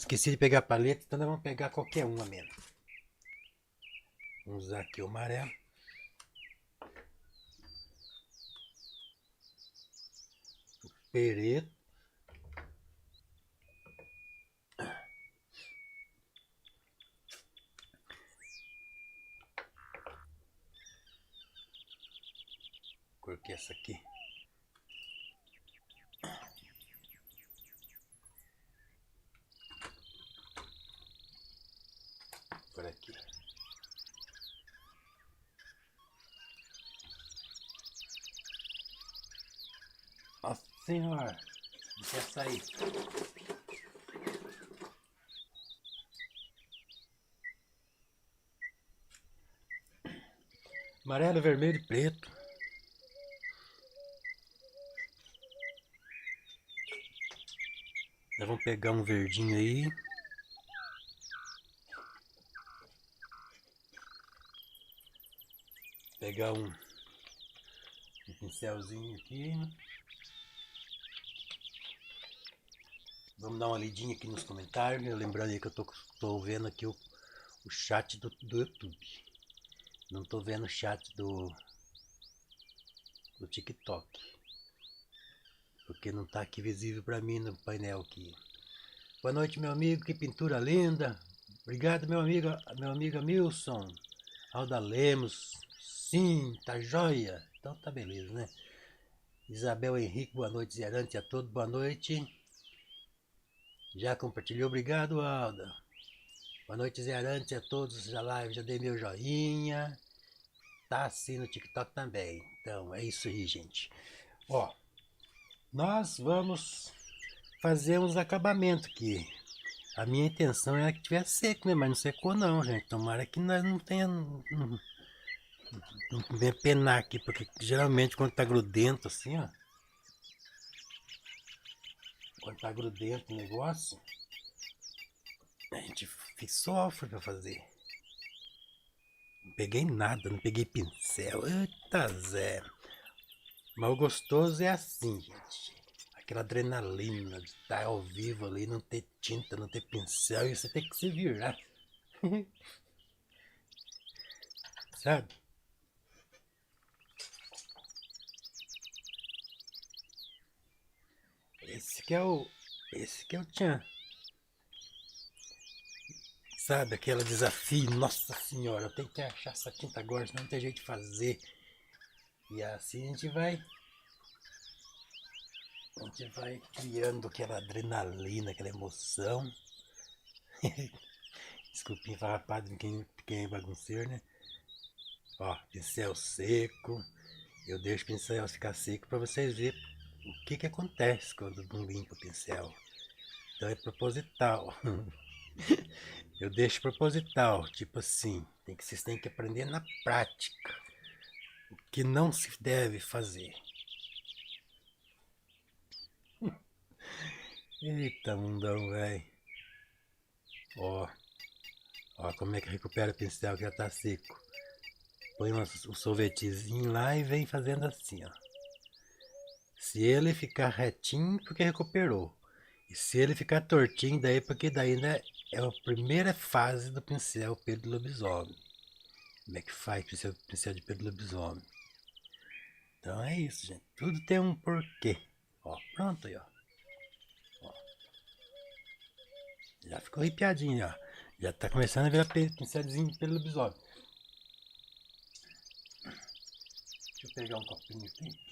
esqueci de pegar a paleta, então nós vamos pegar qualquer uma mesmo. Vamos usar aqui o amarelo. O preto. Cor que é essa aqui? Por aqui. Nossa senhora, não quer sair. Amarelo, vermelho e preto. Nós vamos pegar um verdinho aí. Pegar um pincelzinho aqui. Vamos dar uma lidinha aqui nos comentários. Lembrando aí que eu tô vendo aqui o chat do YouTube. Não tô vendo o chat do TikTok. Porque não tá aqui visível para mim no painel aqui. Boa noite, meu amigo. Que pintura linda. Obrigado, meu amigo Milson. Alda Lemos. Sim, tá joia. Então tá beleza, né? Isabel Henrique, boa noite, Zerante a todos, boa noite. Já compartilhou, obrigado, Alda. Boa noite, Zerante a todos da live, já dei meu joinha. Tá assim no TikTok também. Então, é isso aí, gente. Ó, nós vamos fazer uns acabamentos aqui. A minha intenção era que tivesse seco, né? Mas não secou não, gente. Tomara que nós não tenha... Não venha penar aqui, porque geralmente quando tá grudento assim, ó. Quando tá grudento o negócio, a gente sofre pra fazer. Não peguei nada, não peguei pincel. Eita Zé. Mas o gostoso é assim, gente. Aquela adrenalina de estar ao vivo ali, não ter tinta, não ter pincel e você ter que se virar. Sabe? Esse que é o tchan. Sabe, aquele desafio, nossa senhora, eu tenho que achar essa tinta agora, senão não tem jeito de fazer. E assim a gente vai criando aquela adrenalina, aquela emoção. Desculpinha farrapada de quem é bagunceiro, né? Ó, pincel seco. Eu deixo o pincel ficar seco para vocês verem o que acontece quando não limpa o pincel. Então é proposital. Eu deixo proposital, tipo assim, vocês têm que aprender na prática o que não se deve fazer. Eita, mundão, velho. Ó, ó como é que recupera o pincel que já tá seco. Põe um sorvetezinho lá e vem fazendo assim, ó. Se ele ficar retinho, porque recuperou. E se ele ficar tortinho, daí porque daí né, é a primeira fase do pincel pelo do lobisomem. Como é que faz pincel de pelo do lobisomem? Então é isso, gente. Tudo tem um porquê. Ó, pronto aí, ó. Já ficou arrepiadinho, ó. Já tá começando a virar pincelzinho pelo lobisomem. Deixa eu pegar um copinho aqui.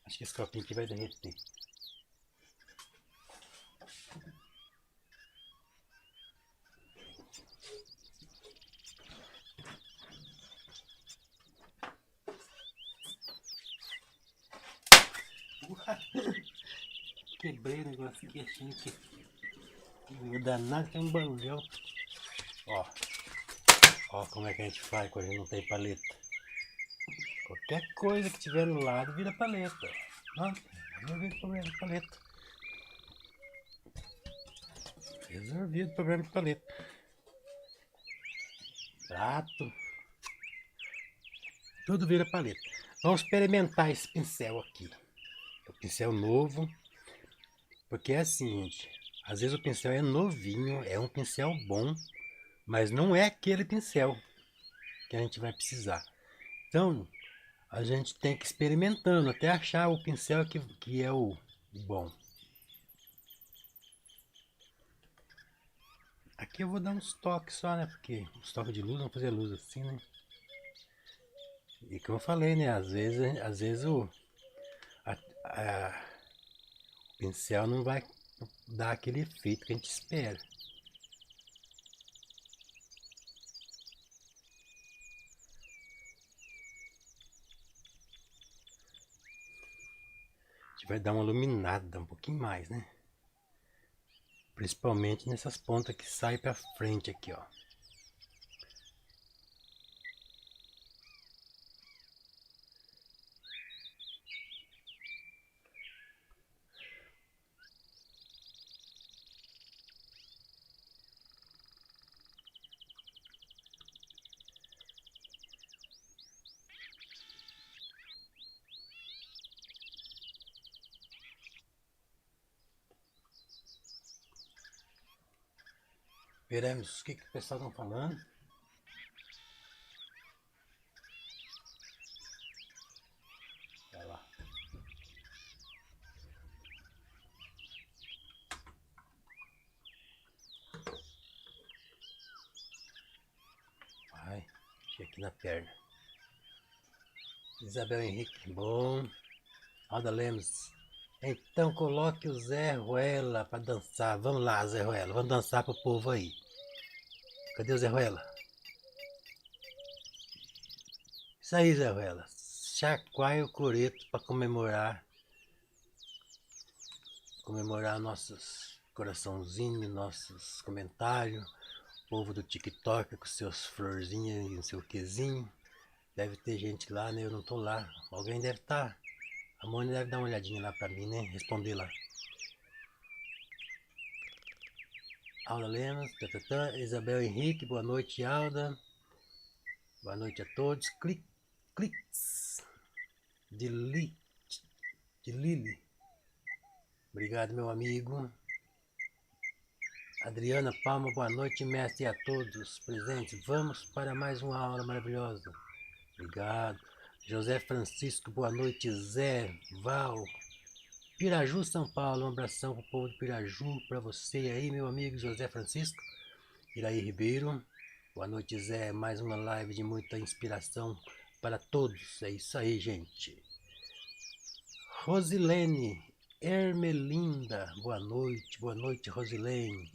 Acho que esse copinho aqui vai derreter. Quebrei o negócio aqui achando que não ia dar nada, que é um barulhão. Ó, ó como é que a gente faz quando a gente não tem paleta. Qualquer coisa que tiver no lado vira paleta. Ó, resolvido o problema de paleta. Resolvido o problema de paleta. Prato. Tudo vira paleta. Vamos experimentar esse pincel aqui. É um pincel novo. Porque é assim, gente. Às vezes o pincel é novinho, é um pincel bom, mas não é aquele pincel que a gente vai precisar. Então, a gente tem que ir experimentando até achar o pincel que é o bom. Aqui eu vou dar uns toques só, né? Porque os toques de luz, vamos fazer luz assim, né? E como eu falei, né? Às vezes a, a- o pincel não vai dar aquele efeito que a gente espera. A gente vai dar uma iluminada um pouquinho mais, né? Principalmente nessas pontas que saem pra frente aqui, ó. Veremos o que o pessoal estão falando. Vai lá. Vai, deixa aqui na perna. Isabel Henrique, bom. Alda Lemos. Então coloque o Zé Ruela para dançar. Vamos lá, Zé Ruela. Vamos dançar pro povo aí. Cadê o Zé Ruela? Isso aí, Zé Ruela. Chacoalha o coreto para comemorar nossos coraçãozinhos, nossos comentários. O povo do TikTok com seus florzinhas e seu quezinho. Deve ter gente lá, né? Eu não tô lá. Alguém deve estar. A Mônica deve dar uma olhadinha lá pra mim, né? Responder lá. Alda Lemos, Isabel Henrique, boa noite, Alda. Boa noite a todos. Cliques de Lili. Obrigado, meu amigo. Adriana Palma, boa noite, mestre, e a todos presentes. Vamos para mais uma aula maravilhosa. Obrigado. José Francisco, boa noite, Zé, Val. Piraju, São Paulo, um abração pro povo de Piraju, para você aí, meu amigo José Francisco. Iraí Ribeiro, boa noite, Zé. Mais uma live de muita inspiração para todos. É isso aí, gente. Rosilene Ermelinda, boa noite, Rosilene.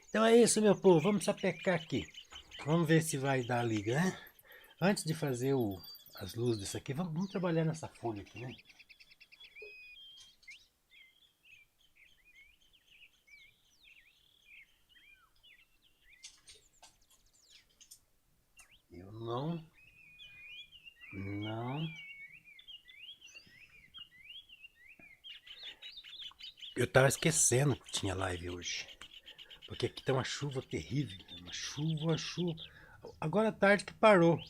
Então é isso, meu povo, vamos sapecar aqui. Vamos ver se vai dar a liga, né? Antes de fazer as luzes disso aqui, vamos trabalhar nessa folha aqui, né? Eu não. Eu tava esquecendo que tinha live hoje. Porque aqui tá uma chuva terrível. Uma chuva. Agora à tarde que parou.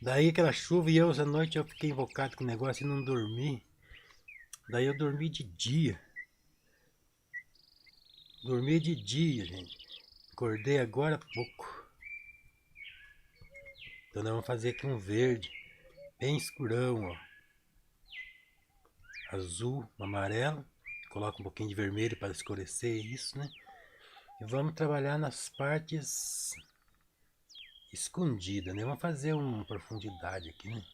Daí aquela chuva e eu, essa noite eu fiquei invocado com o negócio e não dormi. Daí eu dormi de dia. Dormi de dia, gente. Acordei agora há pouco. Então nós vamos fazer aqui um verde. Bem escurão, ó. Azul, amarelo. Coloca um pouquinho de vermelho para escurecer isso, né? E vamos trabalhar nas partes escondidas, né? Vamos fazer uma profundidade aqui, né?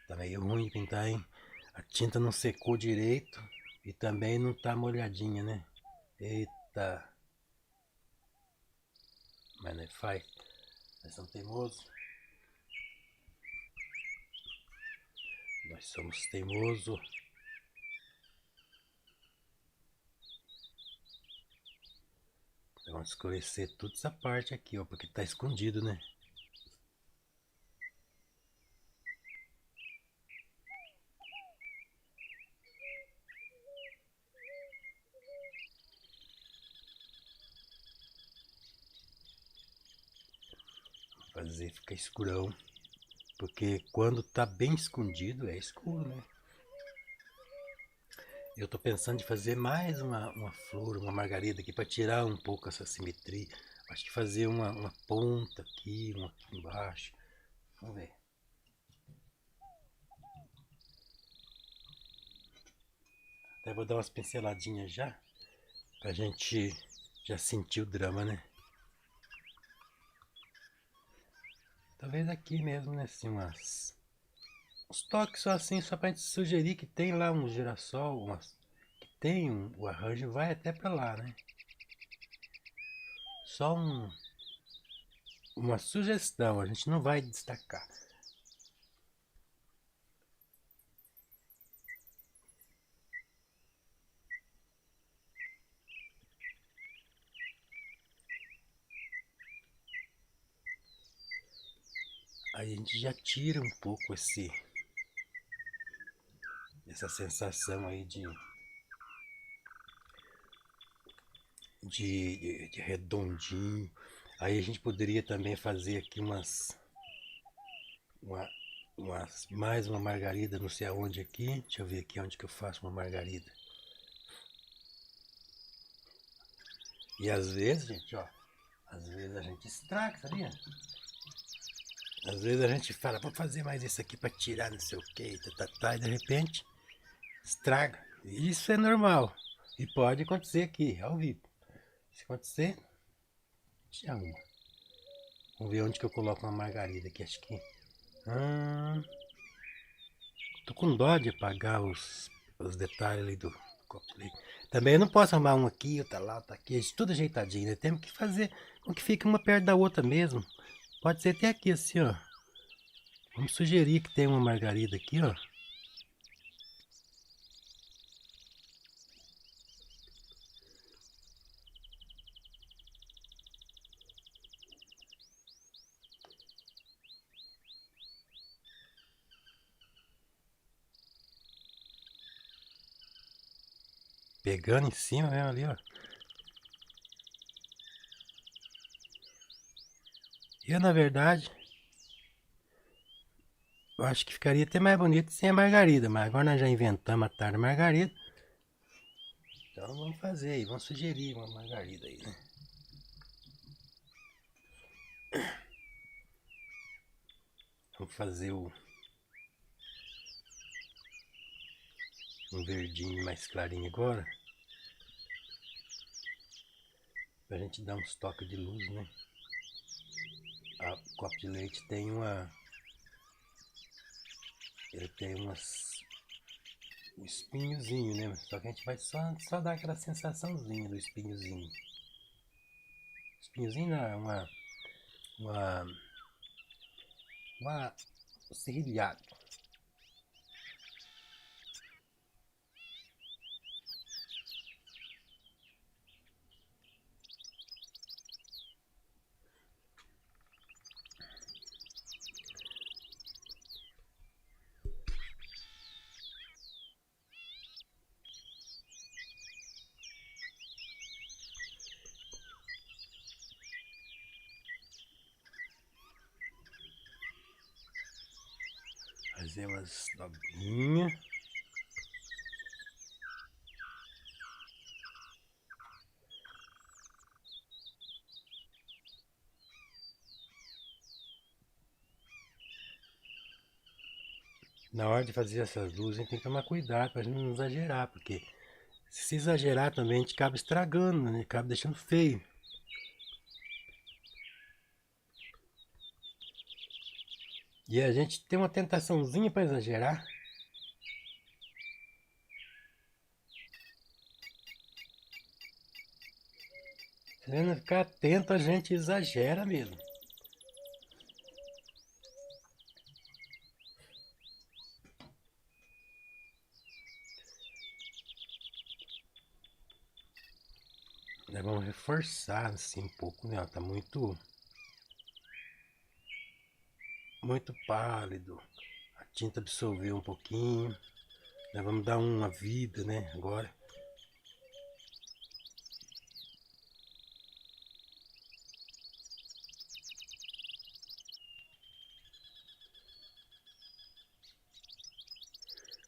Tá meio ruim de pintar, hein? A tinta não secou direito e também não tá molhadinha, né? Eita! Mas não faz. Nós somos teimosos. Nós somos teimosos. Vamos escurecer toda essa parte aqui, ó, porque tá escondido, né? Fazer ficar escurão. Porque quando tá bem escondido é escuro, né? Eu tô pensando em fazer mais uma flor, uma margarida aqui para tirar um pouco essa simetria. Acho que fazer uma ponta aqui, uma aqui embaixo. Vamos ver. Até vou dar umas pinceladinhas já, pra gente já sentir o drama, né? Talvez aqui mesmo, né? Assim, uns toques só assim, só pra gente sugerir que tem lá um girassol, que tem o arranjo, vai até pra lá, né? Só uma sugestão, a gente não vai destacar. Aí a gente já tira um pouco essa sensação aí de redondinho. Aí a gente poderia também fazer aqui uma, mais uma margarida, não sei aonde aqui. Deixa eu ver aqui onde que eu faço uma margarida. E às vezes, gente, ó, às vezes a gente estraga, sabia? Às vezes a gente fala, vou fazer mais isso aqui para tirar não sei o que, e de repente estraga. Isso é normal. E pode acontecer aqui, ao vivo. Se acontecer, te arruma. Vamos ver onde que eu coloco uma margarida aqui, acho que. Tô com dó de apagar os detalhes ali do copo de leite. Também eu não posso arrumar um aqui, outra lá, outra aqui, tudo ajeitadinho, né? Temos que fazer com que fique uma perto da outra mesmo. Pode ser até aqui assim, ó. Vamos sugerir que tem uma margarida aqui, ó. Pegando em cima mesmo ali, ó. Eu, na verdade, eu acho que ficaria até mais bonito sem a margarida, mas agora nós já inventamos a tarde margarida. Então vamos fazer aí, vamos sugerir uma margarida aí, né? Vamos fazer um verdinho mais clarinho agora. Pra gente dar uns toques de luz, né? O copo de leite tem ele tem um espinhozinho, né? Só que a gente vai só dar aquela sensaçãozinha do espinhozinho. Espinhozinho não, é uma serrilhado. Fazer umas dobrinhas. Na hora de fazer essas luzes, a gente tem que tomar cuidado para não exagerar, porque se exagerar também a gente acaba estragando, né? Acaba deixando feio. E a gente tem uma tentaçãozinha para exagerar. Se não ficar atento, a gente exagera mesmo. Nós vamos reforçar assim um pouco, né? Ó, tá muito pálido. A tinta absorveu um pouquinho. Nós vamos dar uma vida, né? Agora.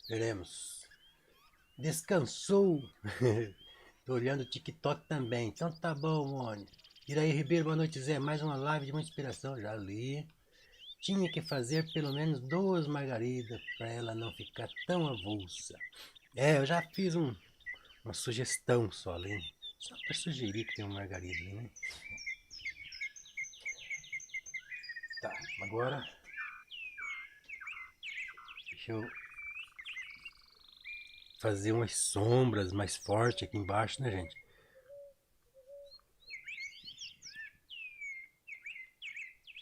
Veremos. Descansou. Tô olhando o TikTok também. Então tá bom, Mônio. Iraí Ribeiro, boa noite, Zé. Mais uma live de muita inspiração. Já li. Tinha que fazer pelo menos 2 margaridas para ela não ficar tão avulsa. Eu já fiz uma sugestão só ali. Só para sugerir que tem uma margarida ali, né? Tá, agora deixa eu fazer umas sombras mais fortes aqui embaixo, né, gente?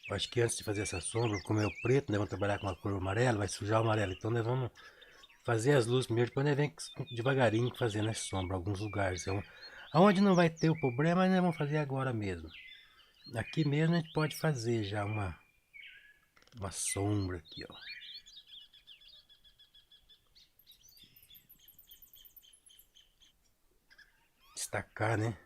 Eu acho que antes de fazer essa sombra, como é o preto, né, vamos trabalhar com a cor amarela, vai sujar o amarelo. Então nós vamos fazer as luzes primeiro, depois nós vem devagarinho fazendo as sombras, alguns lugares. Aonde não vai ter o problema, nós vamos fazer agora mesmo. Aqui mesmo a gente pode fazer já uma sombra aqui, ó. Destacar, né?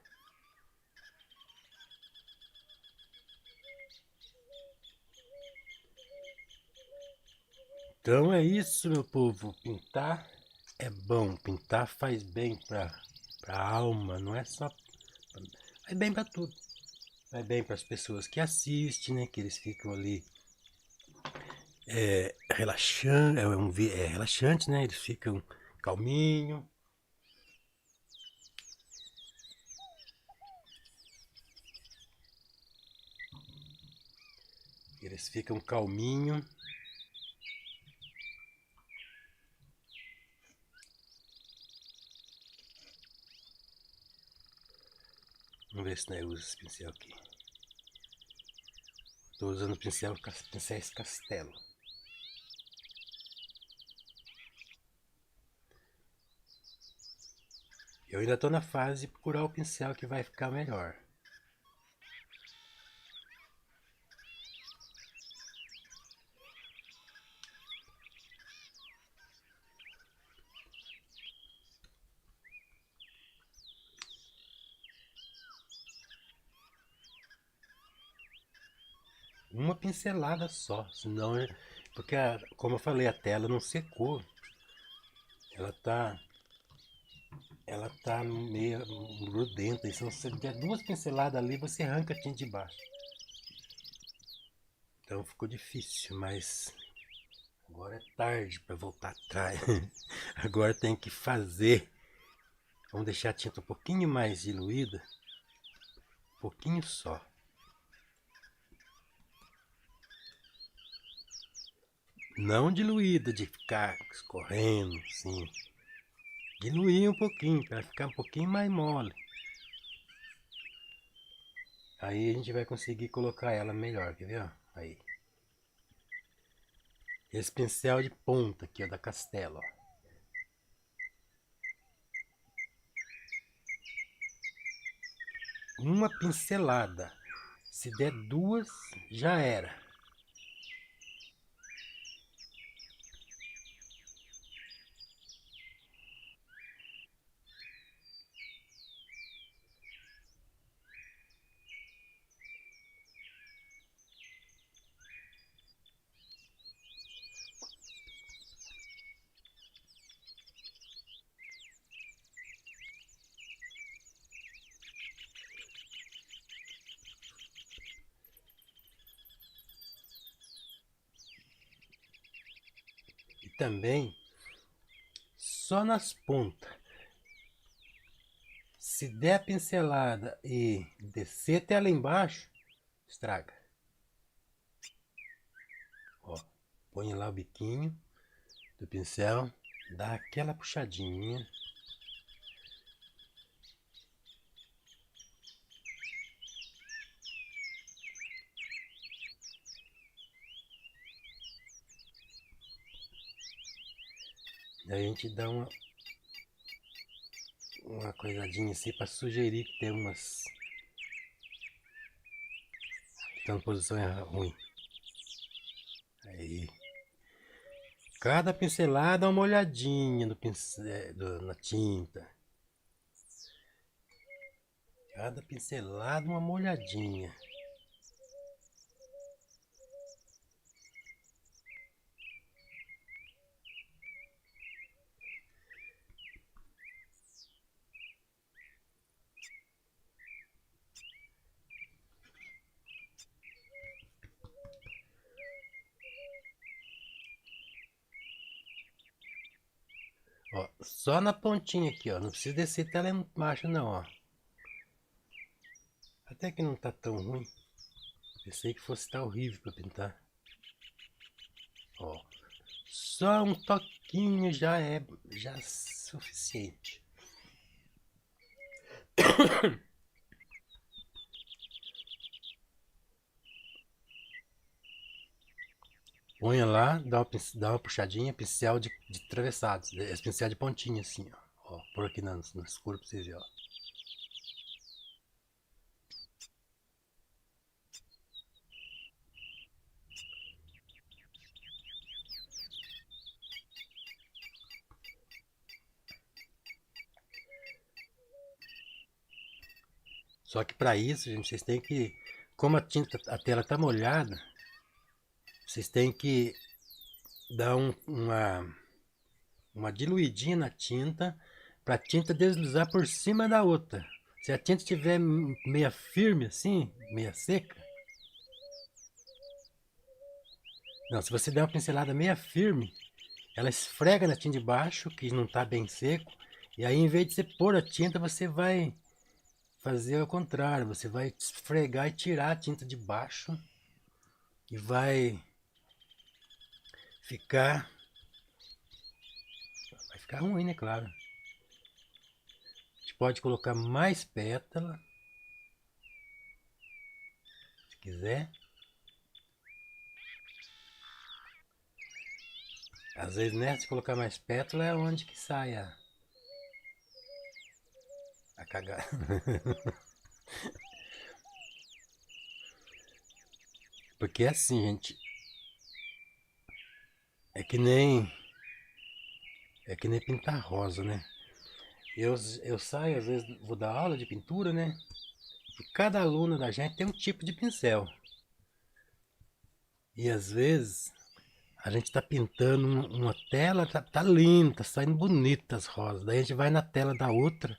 Então é isso, meu povo. Pintar é bom. Pintar faz bem pra alma. Não é só... Faz bem pra tudo. Faz bem para as pessoas que assistem, né? Que eles ficam ali relaxando. É relaxante, né? Eles ficam calminho. Eles ficam calminho. Vamos ver se não usa esse pincel aqui. Estou usando pincéis Castelo. Eu ainda estou na fase de procurar o pincel que vai ficar melhor. Uma pincelada só, senão, porque como eu falei, a tela não secou. Ela tá meio grudenta, e se você der 2 pinceladas ali, você arranca a tinta de baixo. Então ficou difícil, mas agora é tarde para voltar atrás. Agora tem que fazer. Vamos deixar a tinta um pouquinho mais diluída, um pouquinho só. Não diluída de ficar escorrendo, assim. Diluir um pouquinho, para ficar um pouquinho mais mole. Aí a gente vai conseguir colocar ela melhor, quer ver? Aí. Esse pincel de ponta aqui, ó, da Castelo, ó. Uma pincelada. Se der 2, já era. E também, só nas pontas. Se der a pincelada e descer até lá embaixo, estraga. Ó, põe lá o biquinho do pincel, dá aquela puxadinha. Daí a gente dá uma coisadinha assim para sugerir que tem umas que estão em posição ruim. Aí. Cada pincelada dá uma olhadinha no pincel, na tinta. Cada pincelada uma molhadinha. Ó, só na pontinha aqui, ó. Não precisa descer até lá embaixo, não, ó. Até que não tá tão ruim. Pensei que fosse estar horrível pra pintar. Ó. Só um toquinho já é suficiente. Ponha lá, dá uma puxadinha, pincel de travessados, esse pincel de pontinha assim, ó. Ó, por aqui no escuro pra vocês verem, ó. Só que para isso, gente, vocês têm que, como a tela tá molhada, vocês têm que dar uma diluidinha na tinta para a tinta deslizar por cima da outra. Se a tinta estiver meia firme assim, meia seca, não, se você der uma pincelada meia firme, ela esfrega na tinta de baixo, que não está bem seco, e aí em vez de você pôr a tinta, você vai fazer ao contrário, você vai esfregar e tirar a tinta de baixo e vai ficar ruim, né, claro. A gente pode colocar mais pétala, se quiser. Às vezes, né, se colocar mais pétala é onde que sai a cagada. Porque é assim, gente, é que nem pintar rosa, né? Eu saio, às vezes vou dar aula de pintura, né? E cada aluno da gente tem um tipo de pincel. E às vezes a gente tá pintando uma tela, tá lindo, tá saindo bonitas as rosas. Daí a gente vai na tela da outra,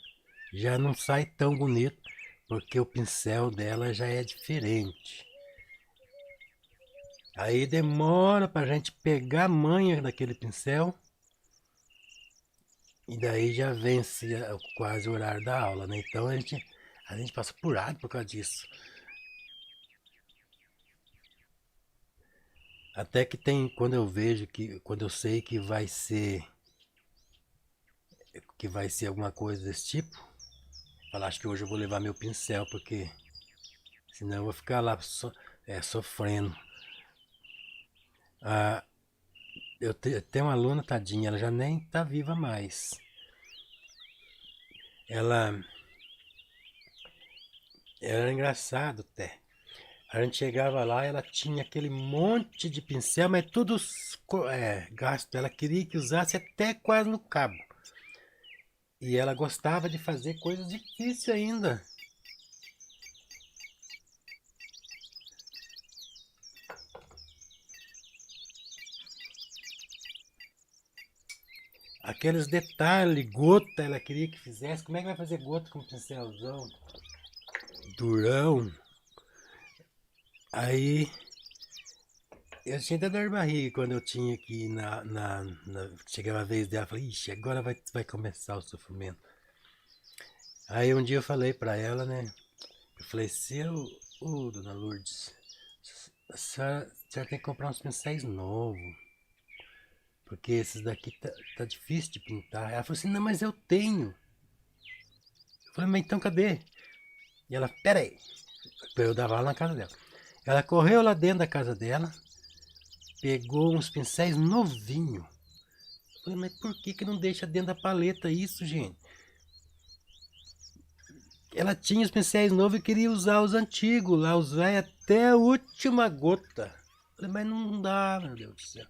já não sai tão bonito, porque o pincel dela já é diferente. Aí demora pra gente pegar a manha daquele pincel. E daí já vence quase o horário da aula, né? Então a gente passa apurado por causa disso. Até que tem, quando eu sei que vai ser alguma coisa desse tipo, falar, acho que hoje eu vou levar meu pincel, porque senão eu vou ficar lá sofrendo. Ah, eu tenho uma aluna, tadinha, ela já nem tá viva mais. Ela era engraçado até. A gente chegava lá, ela tinha aquele monte de pincel, mas tudo gasto. Ela queria que usasse até quase no cabo. E ela gostava de fazer coisas difíceis ainda. Aqueles detalhes, gota, ela queria que fizesse. Como é que vai fazer gota com pincelzão? Durão. Aí eu tinha até dor de barriga quando eu tinha que ir chegava a vez dela, eu falei, ixi, agora vai começar o sofrimento. Aí um dia eu falei pra ela, né? Eu falei, dona Lourdes, a senhora tem que comprar uns pincéis novos. Porque esses daqui tá difícil de pintar. Ela falou assim, não, mas eu tenho. Eu falei, mas então cadê? E ela, pera aí. Eu dava lá na casa dela. Ela correu lá dentro da casa dela, pegou uns pincéis novinhos. Eu falei, mas por que não deixa dentro da paleta isso, gente? Ela tinha os pincéis novos e queria usar os antigos lá, os velhos até a última gota. Eu falei, mas não dá, meu Deus do céu.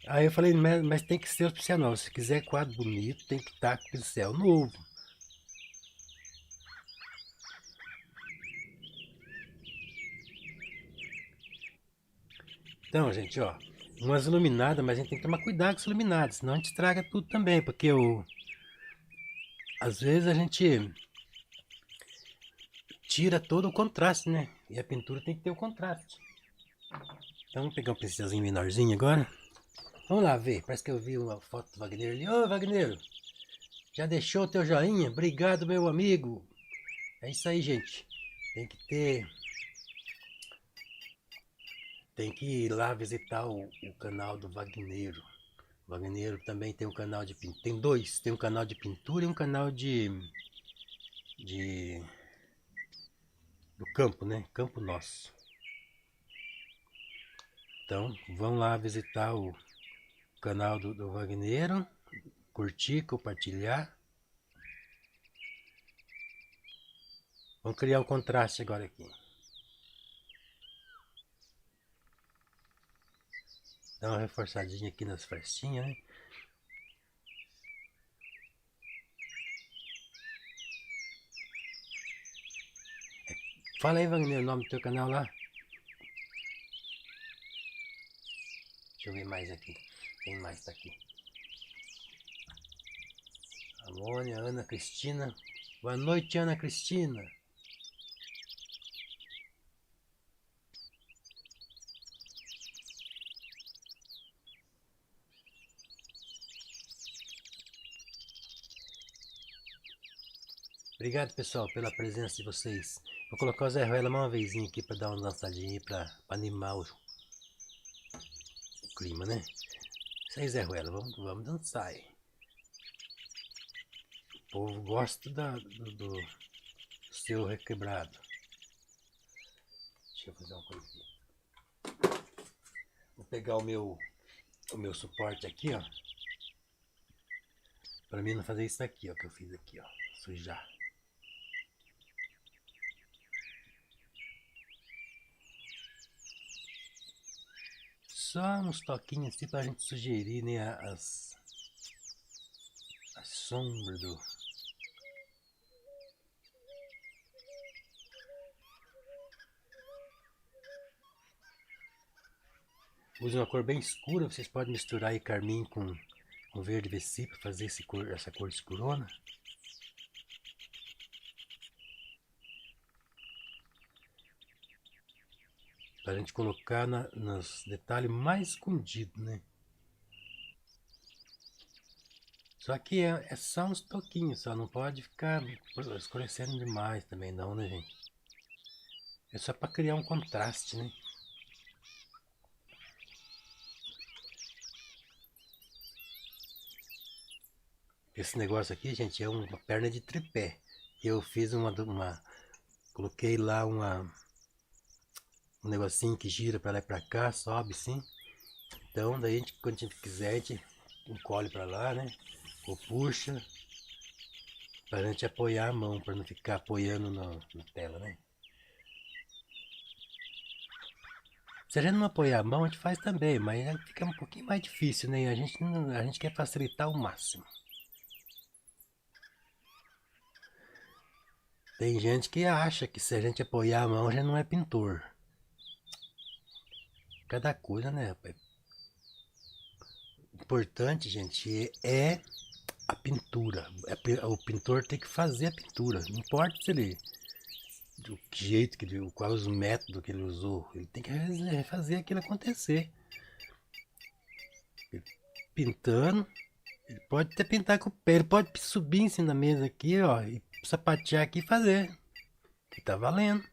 Aí eu falei, mas tem que ser os pincel novos. Se quiser quadro bonito, tem que estar com pincel novo. Então, gente, ó, umas iluminadas, mas a gente tem que tomar cuidado com as iluminadas, senão a gente estraga tudo também, porque às vezes a gente tira todo o contraste, né? E a pintura tem que ter o contraste. Então vamos pegar um pincelzinho menorzinho agora. Vamos lá ver. Parece que eu vi uma foto do Wagner ali. Ô, Wagner, já deixou o teu joinha? Obrigado, meu amigo. É isso aí, gente. Tem que ter... Tem que ir lá visitar o canal do Wagner. O Wagner também tem um canal de pintura. Tem dois. Tem um canal de pintura e um canal de do campo, né? Campo Nosso. Então, vão lá visitar o canal do Wagner, curtir, compartilhar. Vamos criar um contraste agora aqui. Dá uma reforçadinha aqui nas frestinhas, né? Fala aí, Wagner, o nome do teu canal lá. Deixa eu ver mais aqui. Quem mais tá aqui? Amônia, Ana Cristina. Boa noite, Ana Cristina. Obrigado, pessoal, pela presença de vocês. Vou colocar o Zé Ruela uma vezinha aqui para dar uma dançadinha para animar o clima, né? Isso aí, Zé Ruela, vamos dançar aí. O povo gosta do seu requebrado. Deixa eu fazer uma coisa aqui. Vou pegar o meu suporte aqui, ó. Pra mim não fazer isso aqui, ó, que eu fiz aqui, ó. Sujar. Só uns toquinhos assim pra gente sugerir, né, as sombras do... Use uma cor bem escura, vocês podem misturar aí carmim com verde veci para fazer essa cor escurona. Para a gente colocar nos detalhes mais escondidos, né? Só que é só uns toquinhos, só não pode ficar escurecendo demais também não, né, gente? É só para criar um contraste, né? Esse negócio aqui, gente, é uma perna de tripé. Eu fiz coloquei lá um negocinho que gira para lá e para cá, sobe sim. Então, daí quando a gente quiser, a gente encolhe para lá, né? Ou puxa, para a gente apoiar a mão, para não ficar apoiando na tela, né? Se a gente não apoiar a mão, a gente faz também, mas aí fica um pouquinho mais difícil, né? A gente quer facilitar ao máximo. Tem gente que acha que se a gente apoiar a mão, a gente não é pintor. Cada coisa, né, rapaz? O importante, gente, é a pintura. O pintor tem que fazer a pintura. Não importa se ele... do jeito qual os métodos que ele usou. Ele tem que fazer aquilo acontecer. Ele pintando, ele pode até pintar com o pé, ele pode subir em cima da mesa aqui, ó, e sapatear aqui e fazer. Que tá valendo.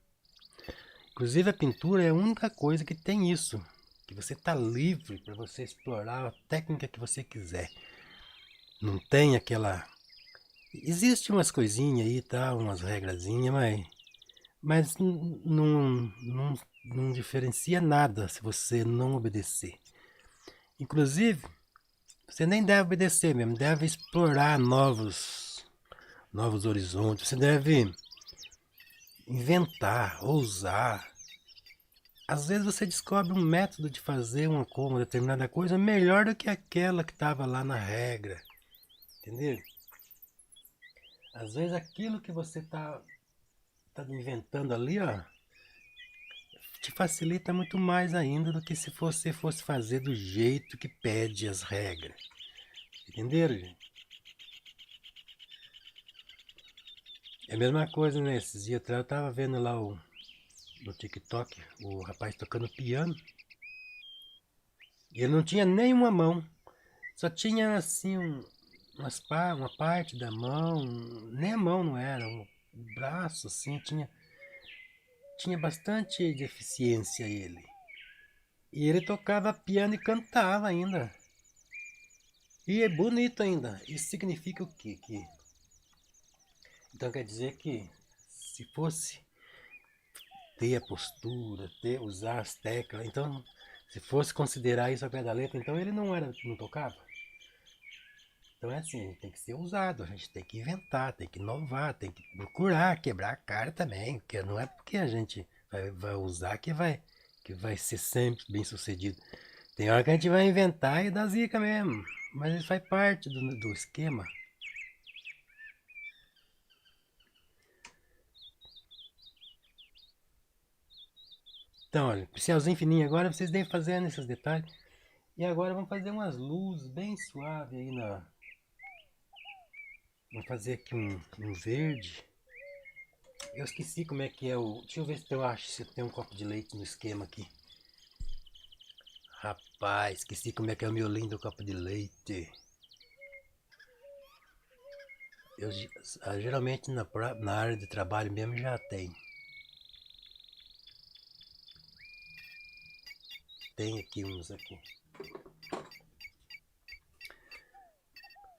Inclusive a pintura é a única coisa que tem isso. Que você tá livre para você explorar a técnica que você quiser. Não tem aquela... Existe umas coisinhas aí, tá, umas regrazinhas, mas não diferencia nada se você não obedecer. Inclusive, você nem deve obedecer mesmo, deve explorar novos horizontes, você deve inventar, ousar. Às vezes você descobre um método de fazer uma determinada coisa melhor do que aquela que estava lá na regra, entendeu? Às vezes aquilo que você tá inventando ali, ó, te facilita muito mais ainda do que se você fosse fazer do jeito que pede as regras. Entenderam, gente? É a mesma coisa, né? Esses dias atrás eu tava vendo lá no TikTok o rapaz tocando piano. Ele não tinha nenhuma mão. Só tinha assim uma parte da mão, nem a mão não era, o braço assim, tinha bastante deficiência ele. E ele tocava piano e cantava ainda. E é bonito ainda. Isso significa o quê? Então quer dizer que se fosse ter a postura, usar as teclas, então se fosse considerar isso ao pé da letra, então ele não tocava. Então é assim, a gente tem que ser ousado, a gente tem que inventar, tem que inovar, tem que procurar quebrar a cara também, porque não é porque a gente vai usar que vai ser sempre bem sucedido. Tem hora que a gente vai inventar e dá zica mesmo, mas isso faz parte do esquema. Então, olha, pincelzinho fininho agora, vocês devem fazendo esses detalhes. E agora vamos fazer umas luzes bem suaves aí na... Vamos fazer aqui um verde. Eu esqueci como é que é o... Deixa eu ver se tem um copo de leite no esquema aqui. Rapaz, esqueci como é que é o miolinho do copo de leite. Eu geralmente na área de trabalho mesmo já tem. Tem aqui uns aqui.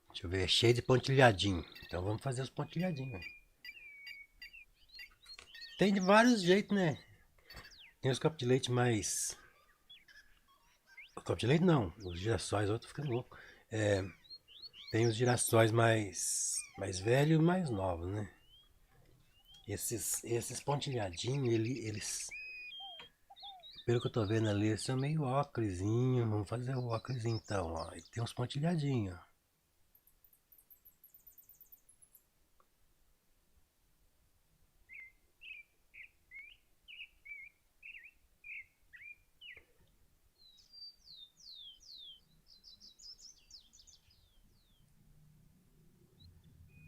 Deixa eu ver, é cheio de pontilhadinho. Então vamos fazer os pontilhadinhos. Tem de vários jeitos, né? Tem os copos de leite mais... O copo de leite não, os girassóis, outro ficando louco. Tem os girassóis mais velhos e mais novos, né? Esses pontilhadinhos, eles... Pelo que eu tô vendo ali, eles são meio óculosinho. Vamos fazer o óculos então, ó. E tem uns pontilhadinhos, ó.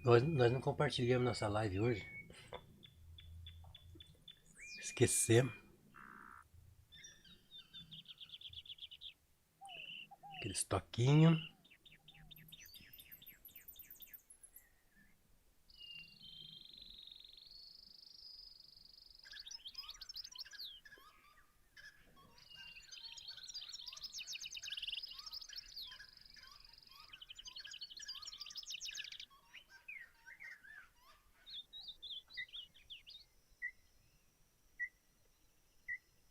Nós não compartilhamos nossa live hoje. Esquecemos. Aqueles toquinhos.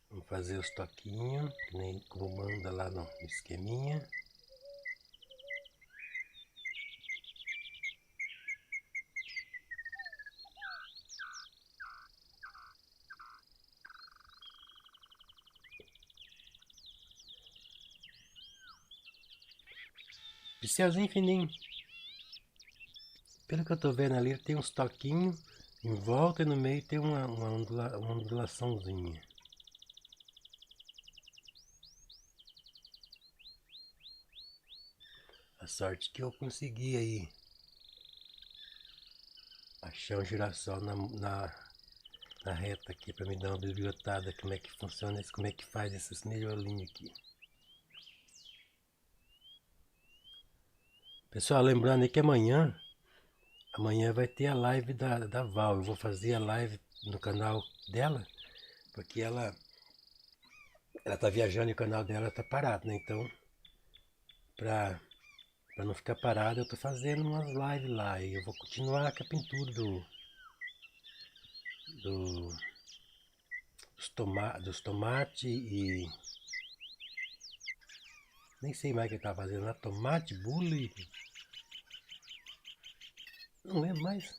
Vamos fazer os toquinhos, que nem como manda lá no esqueminha. Pincelzinho fininho. Pelo que eu tô vendo ali, tem uns toquinhos em volta e no meio tem uma ondulaçãozinha. A sorte que eu consegui aí achar um girassol na reta aqui para me dar uma bibliotada, como é que funciona isso, como é que faz esses melhorinhos aqui. Pessoal, lembrando aí que amanhã vai ter a live da Val. Eu vou fazer a live no canal dela, porque ela tá viajando e o canal dela tá parado, né? Então, pra não ficar parado, eu tô fazendo umas lives lá. E eu vou continuar com a pintura do, dos tomates e... Nem sei mais o que ele tá fazendo lá. Tomate, bule... Não lembro mais.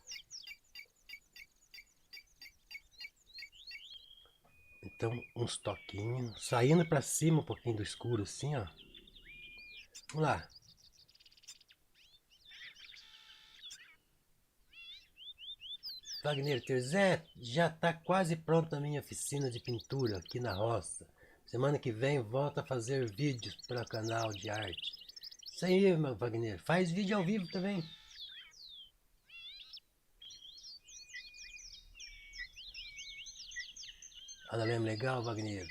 Então, uns toquinhos. Saindo pra cima um pouquinho do escuro assim, ó. Vamos lá. Wagner Terzé, já está quase pronta a minha oficina de pintura aqui na roça. Semana que vem volto a fazer vídeos para o canal de arte. Isso aí, meu Wagner. Faz vídeo ao vivo também. Olha mesmo legal, Wagner.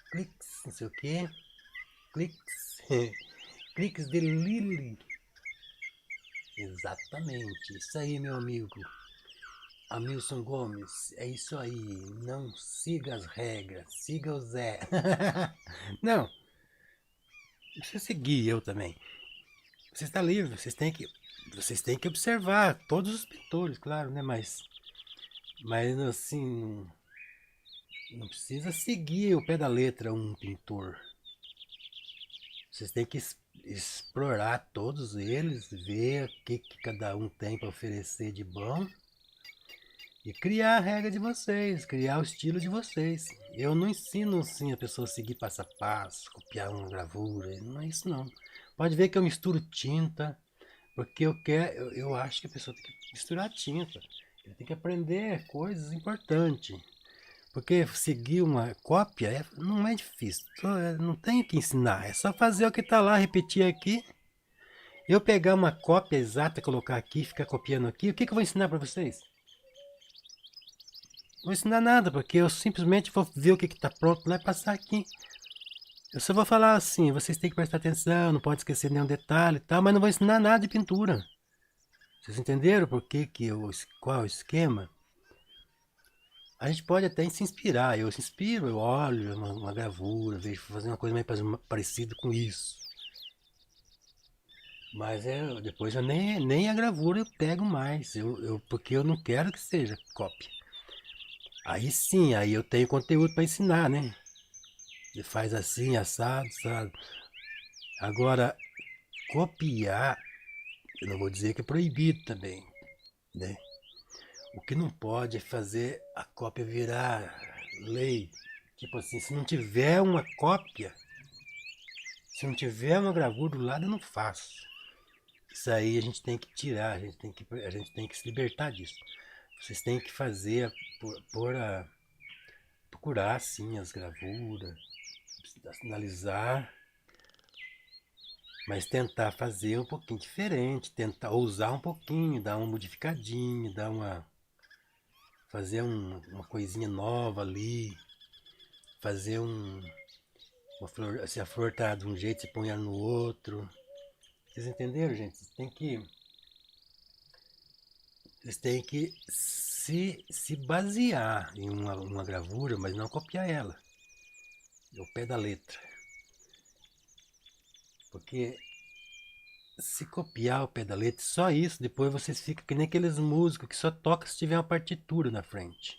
Cliques, não sei o que. cliques, cliques de Lily. Exatamente, isso aí, meu amigo Hamilton Gomes, é isso aí, não siga as regras, siga o Zé. Não, você seguir eu também. Você está livre, vocês têm que observar todos os pintores, claro, né? Mas assim, não precisa seguir o pé da letra um pintor. Vocês têm que explorar todos eles, ver o que cada um tem para oferecer de bom e criar a regra de vocês, criar o estilo de vocês. Eu não ensino assim a pessoa seguir passo a passo, copiar uma gravura, não é isso não. Pode ver que eu misturo tinta, porque eu acho que a pessoa tem que misturar tinta. Ele tem que aprender coisas importantes. Porque seguir uma cópia não é difícil. Não tem que ensinar. É só fazer o que está lá, repetir aqui. Eu pegar uma cópia exata, colocar aqui, ficar copiando aqui. O que eu vou ensinar para vocês? Não vou ensinar nada, porque eu simplesmente vou ver o que está pronto lá e passar aqui. Eu só vou falar assim, vocês têm que prestar atenção, não pode esquecer nenhum detalhe e tal, mas não vou ensinar nada de pintura. Vocês entenderam por qual é o esquema? A gente pode até se inspirar. Eu se inspiro, eu olho uma gravura, vejo fazer uma coisa mais parecida com isso. Mas depois eu nem a gravura eu pego mais, porque eu não quero que seja cópia. Aí sim, aí eu tenho conteúdo para ensinar, né? Ele faz assim, assado, sabe? Agora, copiar, eu não vou dizer que é proibido também, né? O que não pode é fazer a cópia virar lei. Tipo assim, se não tiver uma cópia, se não tiver uma gravura do lado, eu não faço. Isso aí a gente tem que tirar, a gente tem que se libertar disso. Vocês têm que fazer, procurar sim as gravuras, analisar, mas tentar fazer um pouquinho diferente, tentar ousar um pouquinho, dar uma modificadinha, fazer uma coisinha nova ali, fazer uma flor, se a flor tá de um jeito, você põe ela no outro. Vocês entenderam, gente? Vocês têm que se basear em uma gravura, mas não copiar ela. Ao pé da letra. Porque se copiar ao pé da letra, só isso, depois vocês ficam que nem aqueles músicos que só tocam se tiver uma partitura na frente.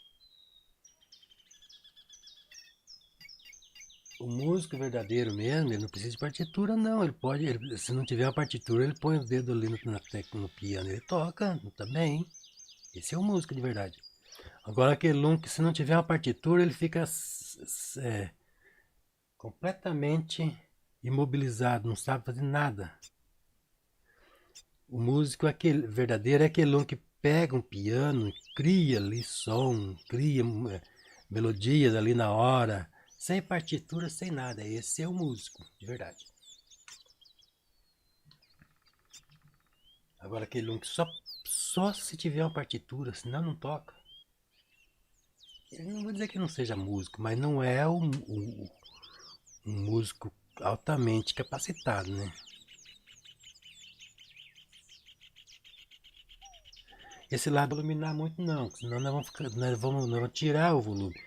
O músico verdadeiro mesmo, ele não precisa de partitura não, se não tiver uma partitura, ele põe o dedo ali no piano, ele toca também. Esse é o músico de verdade. Agora aquele um que se não tiver uma partitura, ele fica completamente imobilizado, não sabe fazer nada. O músico verdadeiro é aquele um que pega um piano, cria ali som, cria melodias ali na hora, sem partitura, sem nada. Esse é o músico, de verdade. Agora aquele um que só se tiver uma partitura, senão não toca. Eu não vou dizer que não seja músico, mas não é um músico altamente capacitado, né? Esse lado não iluminar muito não, senão nós vamos tirar o volume.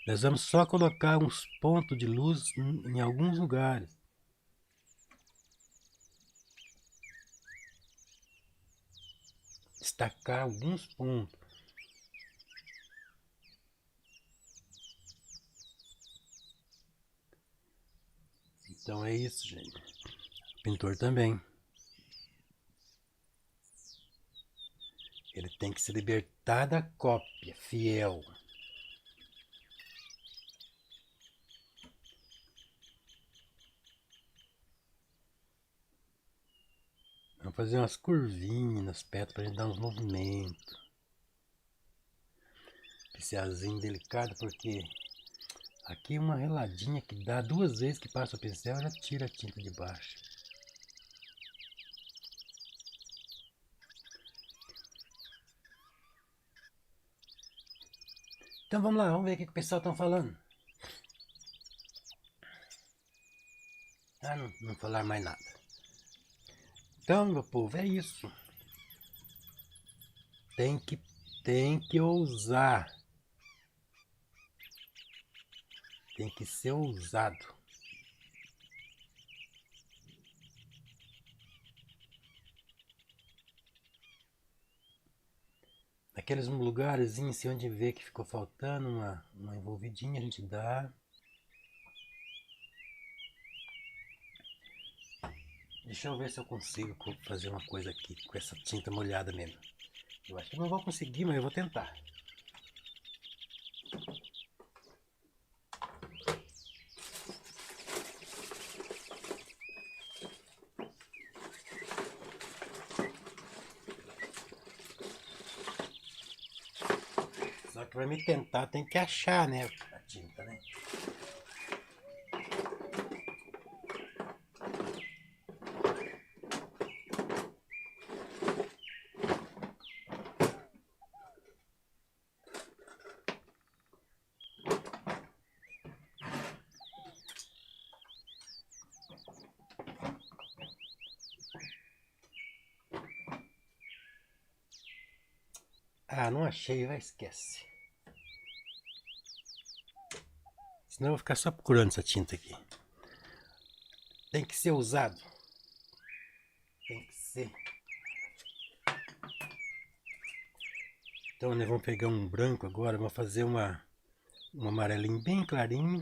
Nós vamos só colocar uns pontos de luz em alguns lugares. Destacar alguns pontos. Então é isso, gente. O pintor também. Ele tem que se libertar da cópia fiel. Vamos fazer umas curvinhas nas pedras para a gente dar uns movimentos. Pincelzinho delicado, porque aqui uma reladinha que dá 2 vezes que passa o pincel já tira a tinta de baixo. Então vamos lá, vamos ver o que o pessoal está falando. a não falar mais nada. Então, meu povo, é isso. Tem que ousar. Tem que ser ousado. Aqueles lugares assim, onde vê que ficou faltando uma envolvidinha, a gente dá. Deixa eu ver se eu consigo fazer uma coisa aqui com essa tinta molhada mesmo. Eu acho que não vou conseguir, mas eu vou tentar. Só que pra me tentar tem que achar, né, a tinta, né? Ah, não achei, vai, esquece. Senão eu vou ficar só procurando essa tinta aqui. Tem que ser usado. Tem que ser. Então, nós vamos pegar um branco agora, vamos fazer um amarelinho bem clarinho.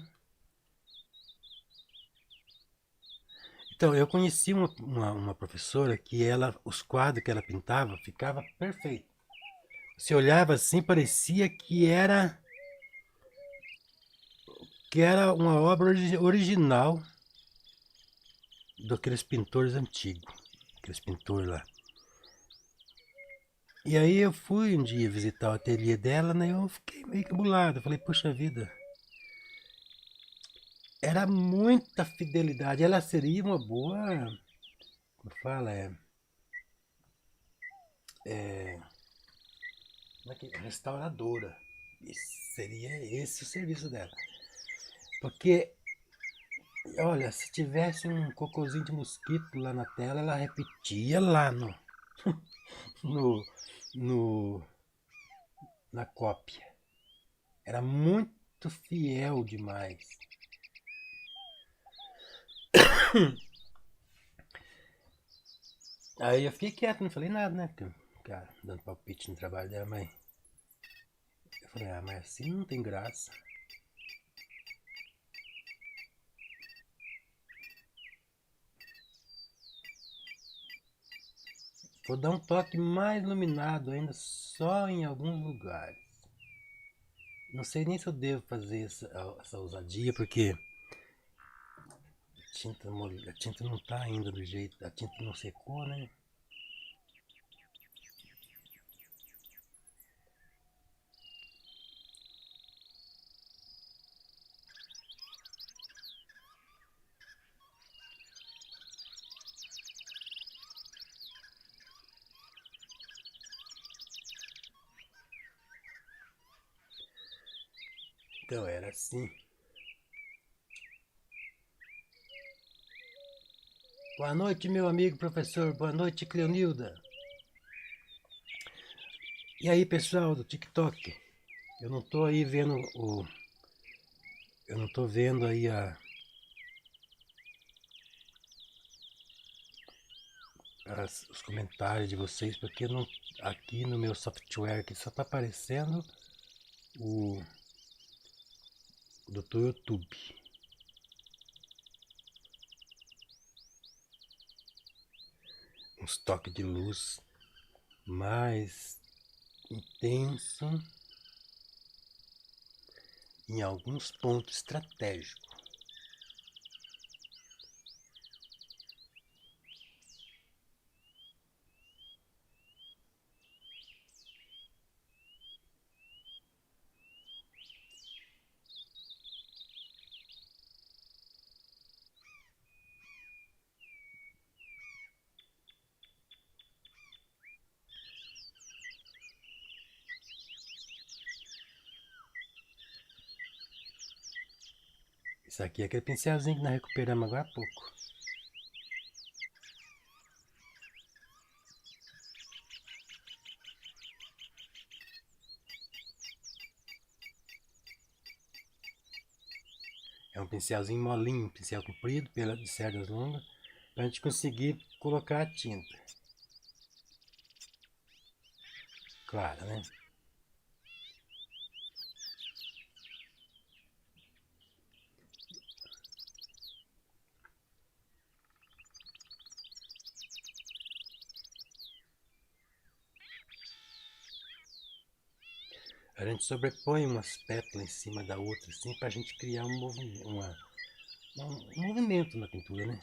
Então, eu conheci uma professora que os quadros que ela pintava ficava perfeito. Você olhava assim, parecia que era uma obra original daqueles pintores antigos, aqueles pintores lá. E aí eu fui um dia visitar o ateliê dela, né? Eu fiquei meio que bolado. Eu falei, poxa vida, era muita fidelidade. Ela seria uma boa, como fala, restauradora. Seria esse o serviço dela. Porque, olha, se tivesse um cocôzinho de mosquito lá na tela, ela repetia lá no, no, na cópia. Era muito fiel demais. Aí eu fiquei quieto, não falei nada, né? Porque, cara, dando palpite no trabalho dela, mas eu falei, mas assim não tem graça. Vou dar um toque mais iluminado ainda, só em alguns lugares. Não sei nem se eu devo fazer essa ousadia, porque a tinta não tá ainda do jeito, a tinta não secou, né? Então era assim. Boa noite, meu amigo professor. Boa noite, Cleonilda. E aí, pessoal do TikTok? Eu não tô aí vendo Eu não tô vendo aí os comentários de vocês, porque não, aqui no meu software aqui só tá aparecendo o do YouTube. Uns toques de luz mais intenso em alguns pontos estratégicos. Isso aqui é aquele pincelzinho que nós recuperamos agora há pouco. É um pincelzinho molinho, um pincel comprido, de cerdas longas, para a gente conseguir colocar a tinta. Claro, né? A gente sobrepõe umas pétalas em cima da outra, assim, para a gente criar um movimento, um movimento na pintura, né?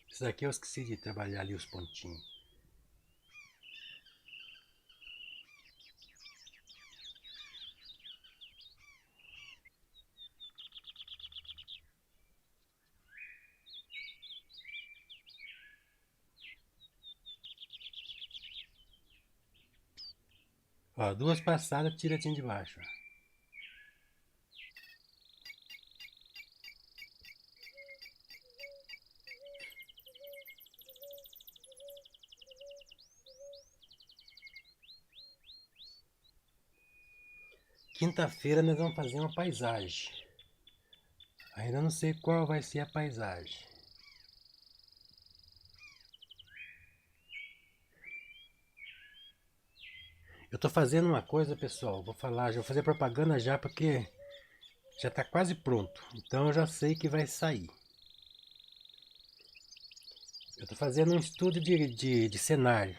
Isso daqui eu esqueci de trabalhar ali os pontinhos. Ó, duas passadas, tira a tinta de baixo. Ó. Quinta-feira nós vamos fazer uma paisagem. Ainda não sei qual vai ser a paisagem. Eu tô fazendo uma coisa, pessoal. Vou falar, já vou fazer propaganda já porque já tá quase pronto. Então eu já sei que vai sair. Eu tô fazendo um estudo de cenário.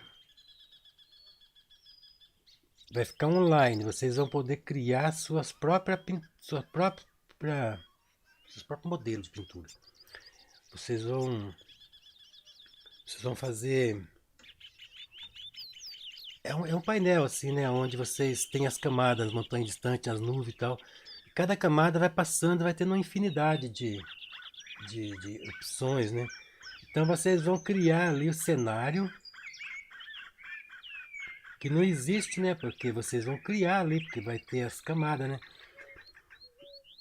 Vai ficar online. Vocês vão poder criar seus próprios modelos de pintura. Vocês vão fazer. É um painel assim, né? Onde vocês têm as camadas, as montanhas distantes, as nuvens e tal. Cada camada vai passando, vai tendo uma infinidade de opções, né? Então vocês vão criar ali o cenário que não existe, né? Porque vocês vão criar ali, porque vai ter as camadas, né?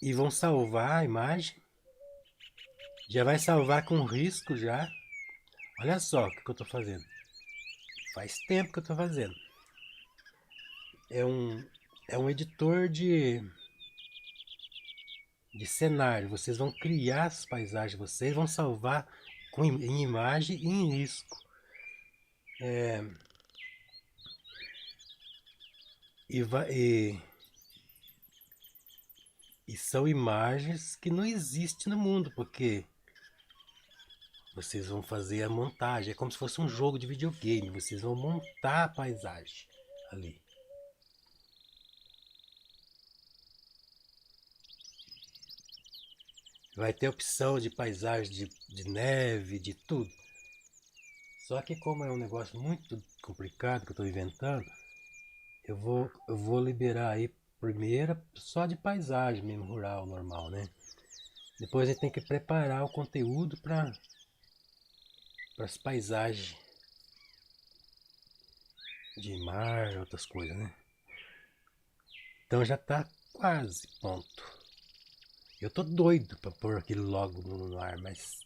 E vão salvar a imagem. Já vai salvar com risco já. Olha só o que eu tô fazendo. Faz tempo que eu tô fazendo. É um editor de cenário. Vocês vão criar as paisagens, vocês vão salvar em imagem e em risco. E, e são imagens que não existem no mundo, porque vocês vão fazer a montagem. É como se fosse um jogo de videogame. Vocês vão montar a paisagem ali. Vai ter opção de paisagem de neve, de tudo. Só que como é um negócio muito complicado que eu estou inventando, eu vou liberar aí primeiro só de paisagem mesmo, rural, normal, né? Depois a gente tem que preparar o conteúdo para as paisagens de mar, outras coisas, né? Então já está quase pronto. Eu tô doido para pôr aquilo logo no ar, mas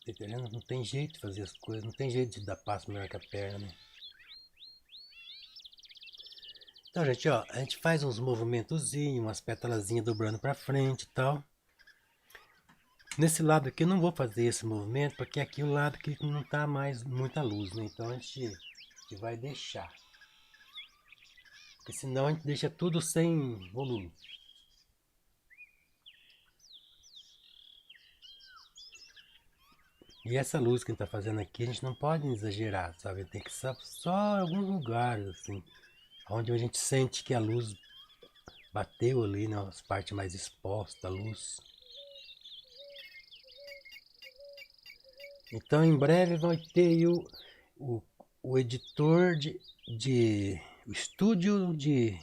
tá entendendo? Não tem jeito de fazer as coisas, não tem jeito de dar passo melhor que a perna, né? Então, gente, ó, a gente faz uns movimentozinhos, umas pétalazinhas dobrando para frente e tal. Nesse lado aqui eu não vou fazer esse movimento, porque aqui é o lado que não tá mais muita luz, né? Então a gente vai deixar. Porque senão a gente deixa tudo sem volume. E essa luz que a gente tá fazendo aqui, a gente não pode exagerar, sabe? Tem que ser só em alguns lugares, assim. Onde a gente sente que a luz bateu ali, nas partes mais expostas, a luz. Então em breve vai ter aí o, o editor o estúdio de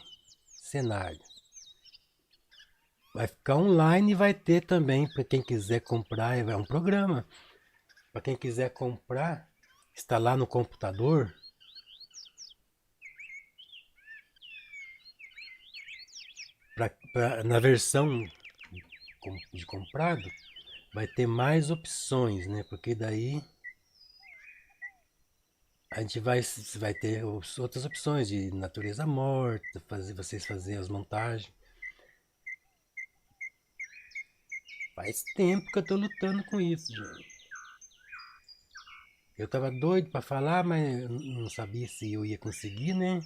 cenário. Vai ficar online e vai ter também para quem quiser comprar, é um programa. Para quem quiser comprar, instalar no computador. Na versão de comprado, vai ter mais opções, né? Porque daí a gente vai ter outras opções de natureza morta, vocês fazerem as montagens. Faz tempo que eu tô lutando com isso, gente. Eu tava doido pra falar, mas não sabia se eu ia conseguir, né?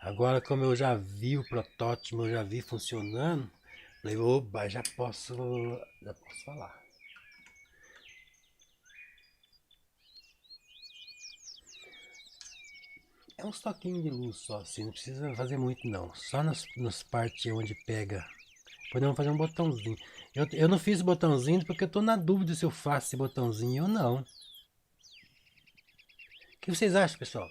Agora, como eu já vi o protótipo, eu já vi funcionando, falei, oba, já posso falar. É uns toquinhos de luz só, assim, não precisa fazer muito não. Só nas partes onde pega. Podemos fazer um botãozinho. Eu não fiz botãozinho porque eu tô na dúvida se eu faço esse botãozinho ou não. O que vocês acham, pessoal?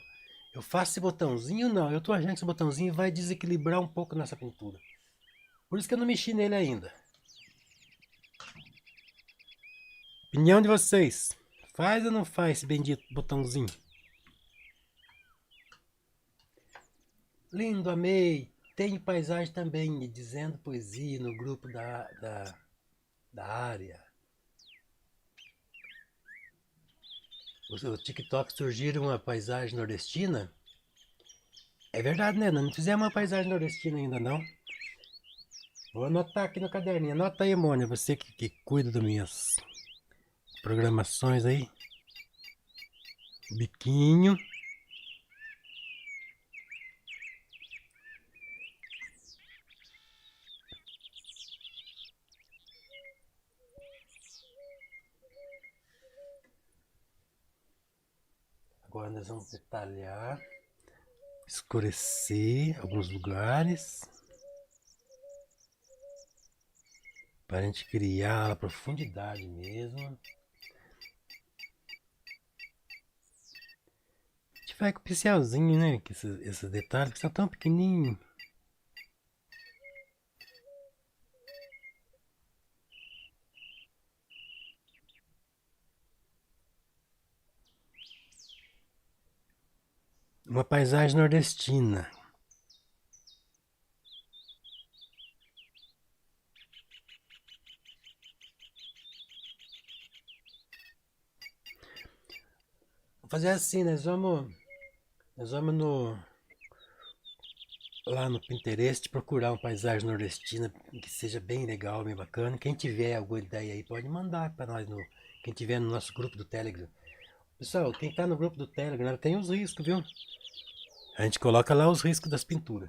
Eu faço esse botãozinho ou não? Eu tô achando que esse botãozinho vai desequilibrar um pouco nessa pintura. Por isso que eu não mexi nele ainda. Opinião de vocês. Faz ou não faz esse bendito botãozinho? Lindo, amei. Tem paisagem também, dizendo poesia no grupo da área. O TikTok surgiram uma paisagem nordestina. É verdade, né? Não fizemos uma paisagem nordestina ainda, não. Vou anotar aqui no caderninho. Anota aí, Mônia, você que cuida das minhas programações aí. Biquinho. Agora nós vamos detalhar, escurecer alguns lugares, para a gente criar a profundidade mesmo. A gente vai com o pincelzinho, né? Que esses detalhes que são tão pequenininhos. Uma paisagem nordestina. Vamos fazer assim, nós vamos lá no Pinterest procurar uma paisagem nordestina que seja bem legal, bem bacana. Quem tiver alguma ideia aí pode mandar para nós, quem tiver no nosso grupo do Telegram. Pessoal, quem tá no grupo do Telegram tem os riscos, viu? A gente coloca lá os riscos das pinturas.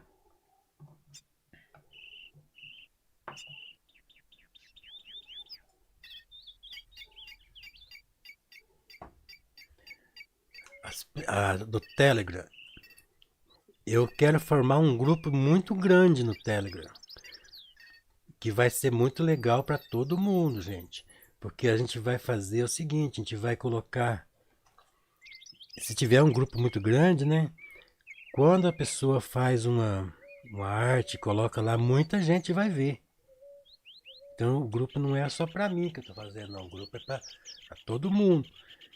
Do Telegram. Eu quero formar um grupo muito grande no Telegram. Que vai ser muito legal para todo mundo, gente. Porque a gente vai fazer o seguinte, a gente vai colocar... Se tiver um grupo muito grande, né? Quando a pessoa faz uma arte, coloca lá, muita gente vai ver. Então o grupo não é só para mim que eu tô fazendo, não. O grupo é para todo mundo.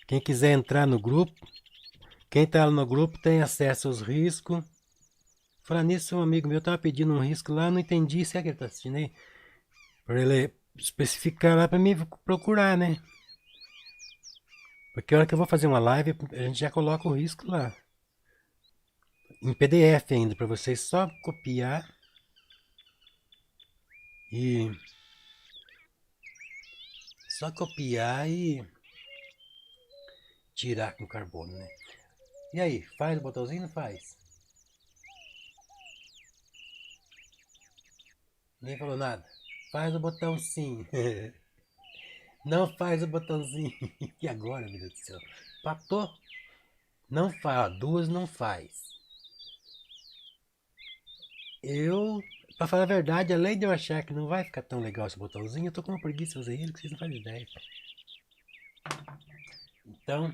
Quem quiser entrar no grupo, quem tá no grupo tem acesso aos riscos. Falar nisso, um amigo meu tava pedindo um risco lá, não entendi se é que ele tá assistindo aí. Para ele especificar lá para mim procurar, né? Porque a hora que eu vou fazer uma live, a gente já coloca o risco lá. Em PDF ainda, para vocês só copiar e... Só copiar e tirar com carbono, né? E aí, faz o botãozinho ou não faz? Ninguém falou nada. Faz o botão sim. Não faz o botãozinho. E agora, meu Deus do céu? Patou? Não faz, duas não faz. Eu, pra falar a verdade, além de eu achar que não vai ficar tão legal esse botãozinho, eu tô com uma preguiça de fazer ele que vocês não fazem ideia. Então,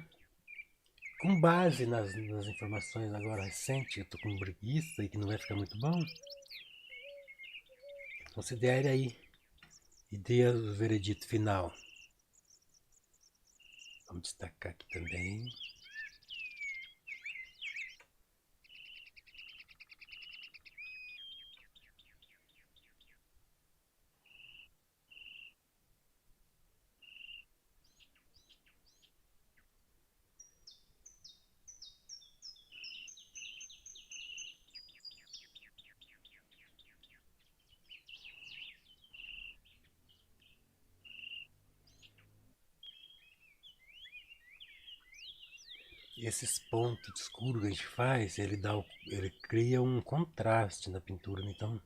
com base nas informações agora recentes, eu tô com preguiça e que não vai ficar muito bom, considere aí e dê o veredito final. Vamos destacar aqui também. esses pontos escuros que a gente faz, ele cria um contraste na pintura, né? Então,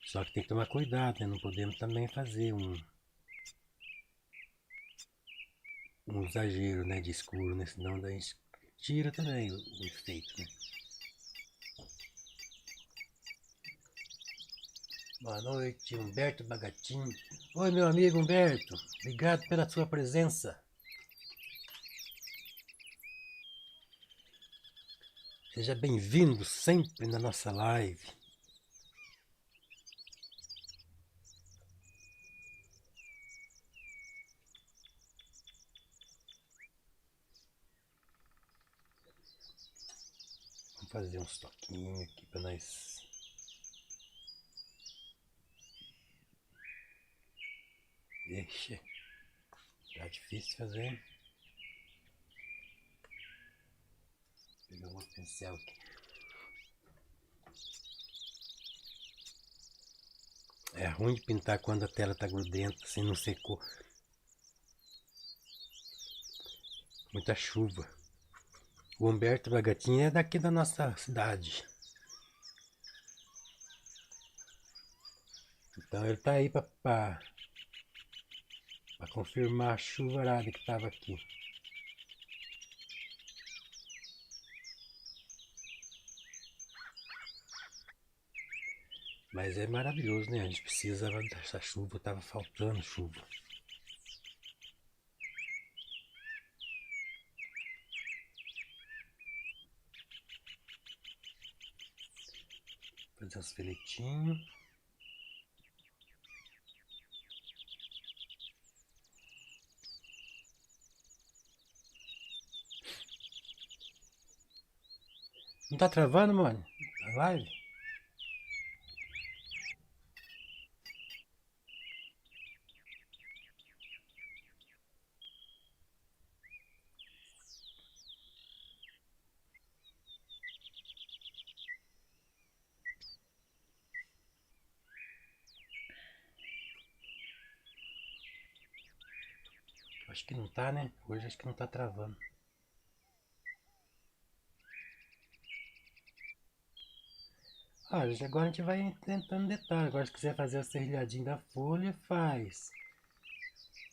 só que tem que tomar cuidado, né? Não podemos também fazer um exagero, né, de escuro, né? Senão daí a gente tira também o efeito, né? Boa noite, Humberto Bagatin. Oi, meu amigo Humberto. Obrigado pela sua presença. Seja bem-vindo sempre na nossa live. Vamos fazer uns toquinhos aqui para nós. Deixa. Tá difícil fazer. Vou pegar um outro pincel aqui. É ruim de pintar quando a tela tá grudenta, assim, não secou. Muita chuva. O Humberto Bagatin é daqui da nossa cidade. Então ele tá aí pra confirmar a chuvarada que tava aqui. Mas é maravilhoso, né? A gente precisava dessa chuva, tava faltando chuva. Fazer uns filetinhos. Não tá travando, mano? A live? Acho que não tá, né? Hoje acho que não tá travando. Olha, agora a gente vai tentando detalhe. Agora se quiser fazer o serrilhadinho da folha, faz.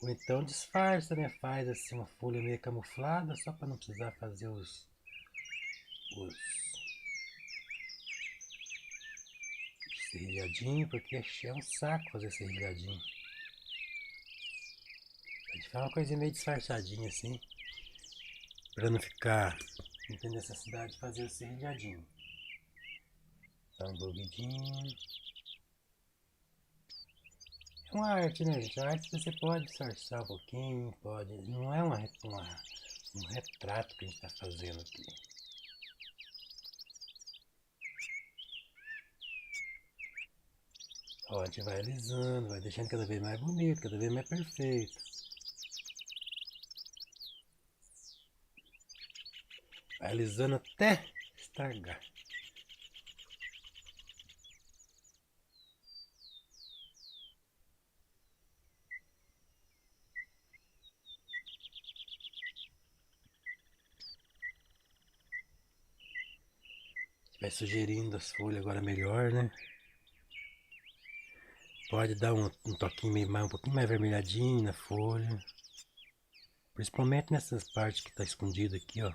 Ou então disfarça, né? Faz assim uma folha meio camuflada, só para não precisar fazer os serrilhadinhos, porque é um saco fazer serrilhadinho. A gente faz uma coisinha meio disfarçadinha assim, para não ficar, não ter necessidade de fazer o serrilhadinho. Dá um envolvidinho. É uma arte, né, gente? A arte você pode disfarçar um pouquinho, pode. Não é um retrato que a gente está fazendo aqui. Ó, a gente vai alisando, vai deixando cada vez mais bonito, cada vez mais perfeito. Vai alisando até estragar. Vai sugerindo as folhas agora melhor, né? Pode dar um toquinho um pouquinho mais vermelhadinho na folha. Principalmente nessas partes que tá escondido aqui, ó.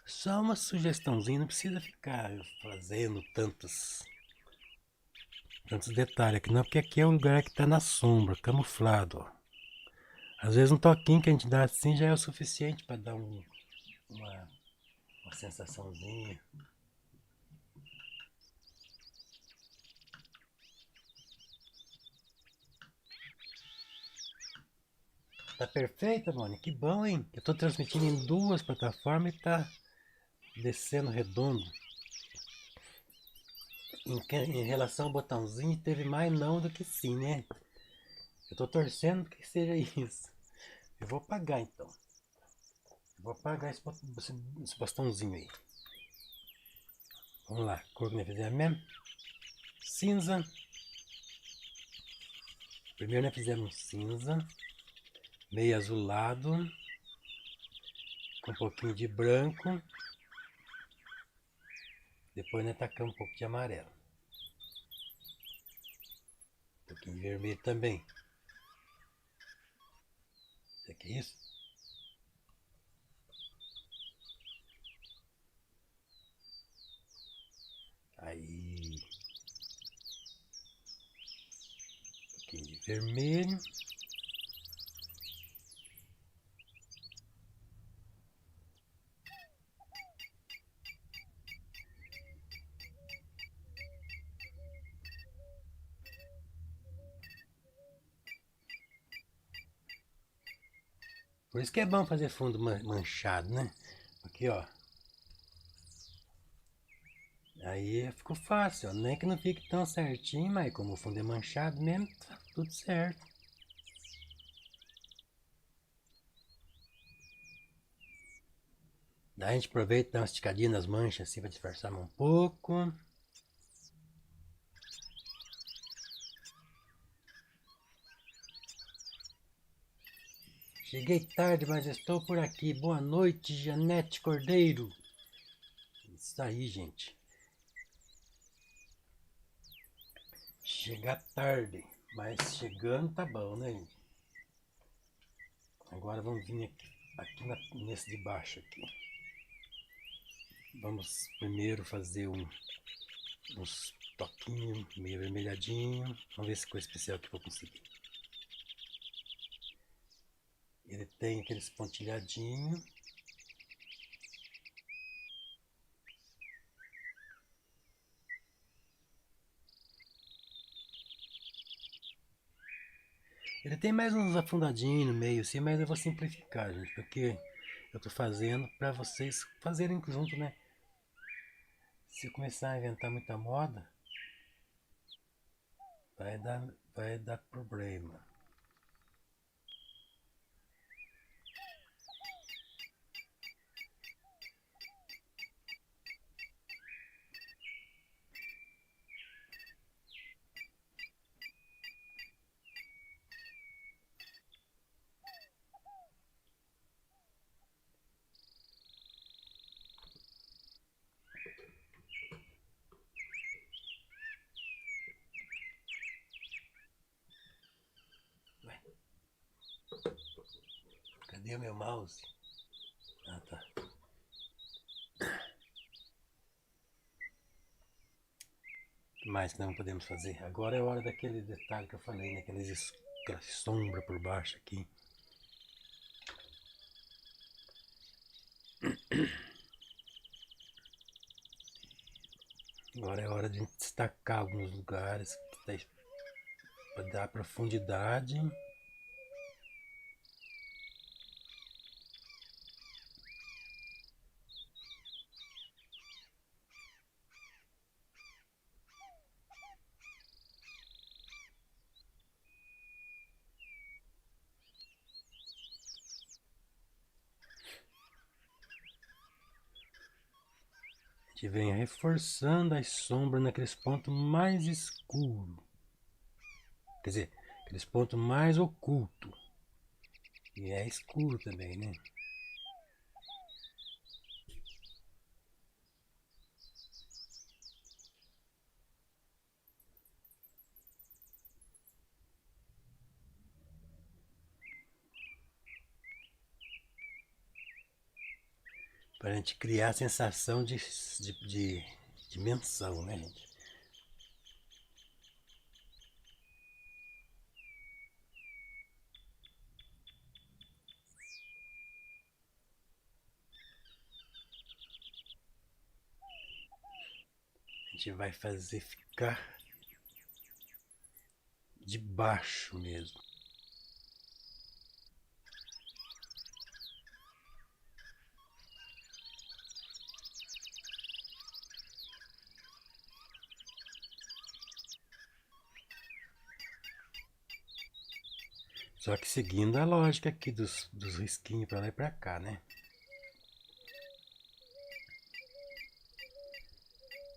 Só uma sugestãozinha, não precisa ficar fazendo tantos detalhes aqui não, porque aqui é um lugar que tá na sombra, camuflado, ó. Às vezes um toquinho que a gente dá assim já é o suficiente para dar uma sensaçãozinha. Tá perfeita, mano? Que bom, hein? Eu tô transmitindo em duas plataformas e tá descendo redondo. Em relação ao botãozinho, teve mais não do que sim, né? Eu tô torcendo que seja isso. Eu vou apagar então. Eu vou apagar esse botãozinho aí. Vamos lá, cor que nós fizemos mesmo. Cinza. Primeiro nós fizemos um cinza, meio azulado, com um pouquinho de branco. Depois nós tacamos um pouco de amarelo. Um pouquinho de vermelho também. Isso aqui é isso? Aí. Um pouquinho de vermelho. Por isso que é bom fazer fundo manchado, né? Aqui, ó. Aí ficou fácil, ó. Nem que não fique tão certinho, mas como o fundo é manchado mesmo, tá tudo certo. Daí a gente aproveita e dá uma esticadinha nas manchas assim para disfarçar um pouco. Cheguei tarde, mas estou por aqui. Boa noite, Janete Cordeiro. Isso aí, gente. Chegar tarde, mas chegando tá bom, né, gente? Agora vamos vir aqui nesse de baixo aqui. Vamos primeiro fazer uns toquinhos meio vermelhadinho. Vamos ver se ficou especial que eu vou conseguir. Ele tem aqueles pontilhadinhos. Ele tem mais uns afundadinhos no meio assim, mas eu vou simplificar, gente, porque eu tô fazendo para vocês fazerem junto, né? Se eu começar a inventar muita moda, vai dar problema. Cadê o meu mouse? Ah, tá. O que mais que não podemos fazer? Agora é hora daquele detalhe que eu falei, né? Aquela sombra por baixo aqui. Agora é hora de destacar alguns lugares para dar profundidade. A gente vem reforçando as sombras naqueles pontos mais escuros. Quer dizer, aqueles pontos mais ocultos. E é escuro também, né? Para a gente criar a sensação de dimensão, né, gente? A gente vai fazer ficar de baixo mesmo. Só que seguindo a lógica aqui dos risquinhos para lá e para cá, né?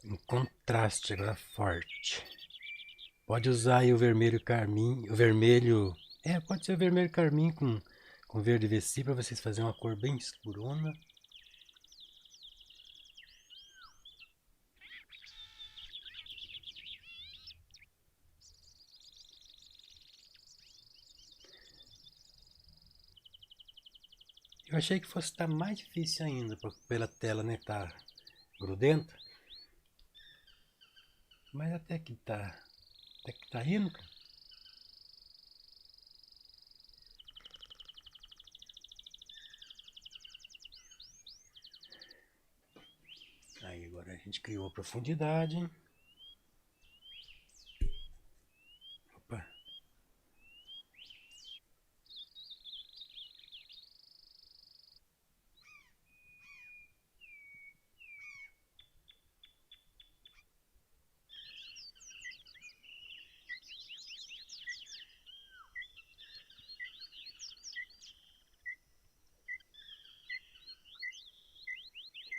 Um contraste agora forte. Pode usar aí o vermelho carmim, o vermelho... pode ser o vermelho carmim com verde VC para vocês fazerem uma cor bem escurona. Eu achei que fosse estar mais difícil ainda, pela tela, né, tá grudenta. Mas até que tá indo, cara. Aí agora a gente criou a profundidade. Opa.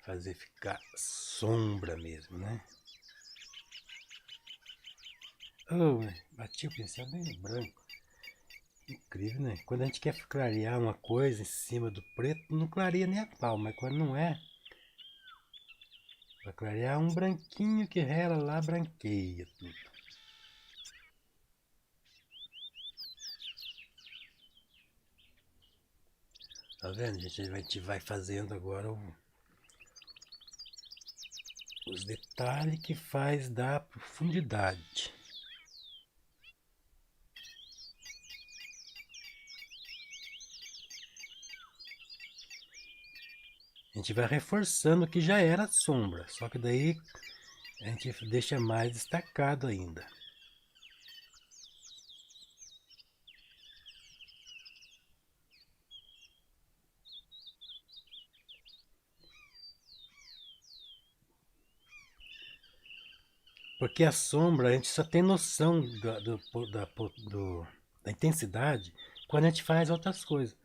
Fazer ficar sombra mesmo, né? Oh, bati o pincel bem no branco. Incrível, né? Quando a gente quer clarear uma coisa em cima do preto, não clareia nem a pau, mas quando não é, vai clarear um branquinho que rela lá, branqueia tudo. Tá vendo, gente? A gente vai fazendo agora os detalhes que faz da profundidade. A gente vai reforçando o que já era sombra, só que daí a gente deixa mais destacado ainda. Porque a sombra a gente só tem noção da intensidade quando a gente faz outras coisas.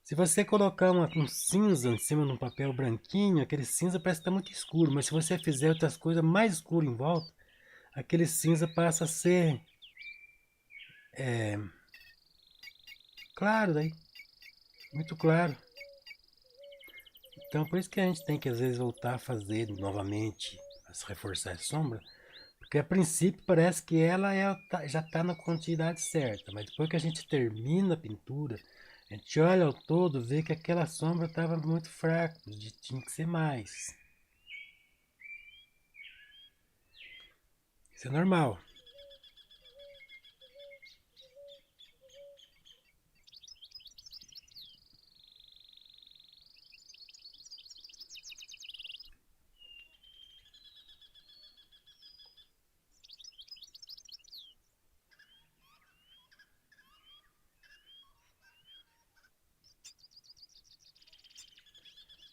Se você colocar um cinza em cima de um papel branquinho, aquele cinza parece que está muito escuro, mas se você fizer outras coisas mais escuras em volta, aquele cinza passa a ser claro daí, muito claro. Então por isso que a gente tem que às vezes voltar a fazer novamente, a se reforçar a sombra, porque a princípio parece que ela já está na quantidade certa, mas depois que a gente termina a pintura, a gente olha ao todo, vê que aquela sombra estava muito fraca, tinha que ser mais. Isso é normal.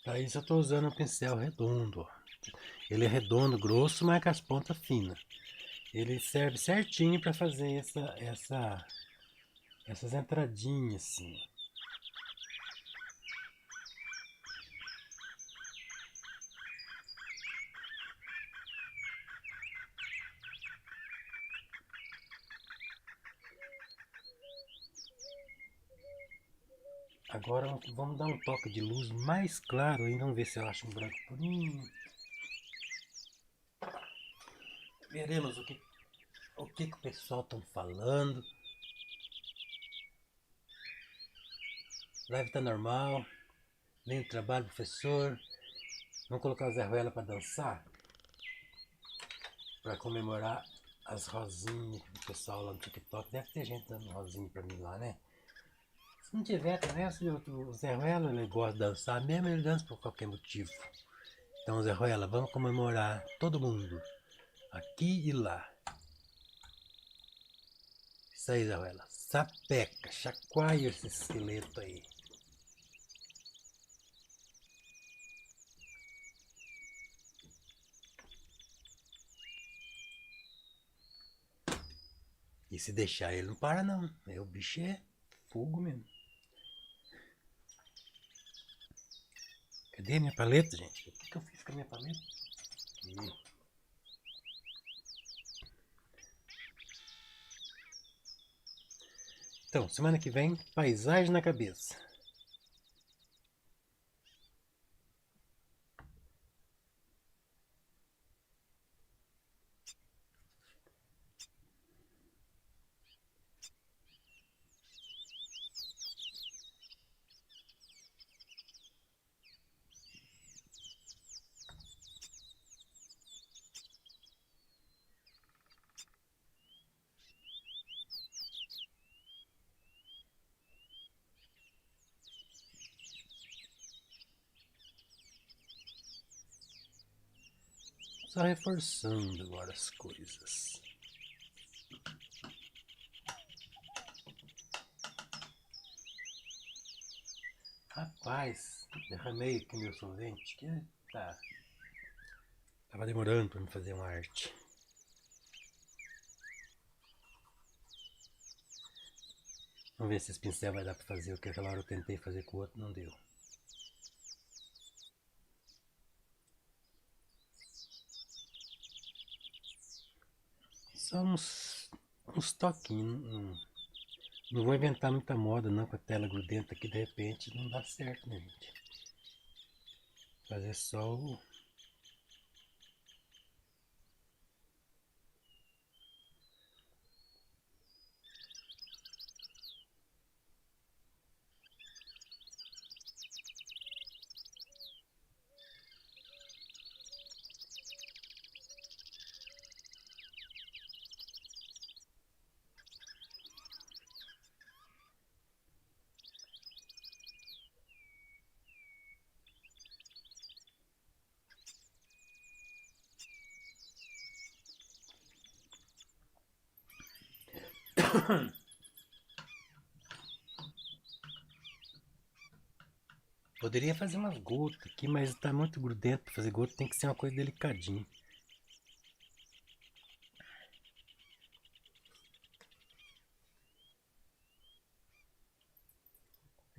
Para isso eu estou usando um pincel redondo. Ó. Ele é redondo, grosso, mas com as pontas finas. Ele serve certinho para fazer essas entradinhas assim. Agora vamos dar um toque de luz mais claro aí. Vamos ver se eu acho um branco purinho. Veremos o que o pessoal está falando. Live tá normal. Nem o trabalho, professor. Vamos colocar o Zé Ruela para dançar. Para comemorar as rosinhas do pessoal lá no TikTok. Deve ter gente dando rosinha para mim lá, né? Se não tiver também, o Zé Ruela, ele gosta de dançar, mesmo ele dança por qualquer motivo. Então, Zé Ruela, vamos comemorar todo mundo, aqui e lá. Isso aí, Zé Ruela, sapeca, chacoalha esse esqueleto aí. E se deixar ele não para não, o bicho é fogo mesmo. Cadê a minha paleta, gente? O que eu fiz com a minha paleta? Então, semana que vem, paisagem na cabeça. Só reforçando agora as coisas. Rapaz, derramei aqui meu solvente, que tá. Tava demorando pra me fazer uma arte. Vamos ver se esse pincel vai dar pra fazer o que aquela hora eu tentei fazer com o outro, não deu. Só uns toquinhos. Não vou inventar muita moda não com a tela grudenta que de repente não dá certo, né, gente? Fazer só o... Poderia fazer umas gotas aqui, mas tá muito grudento pra fazer gota, tem que ser uma coisa delicadinha.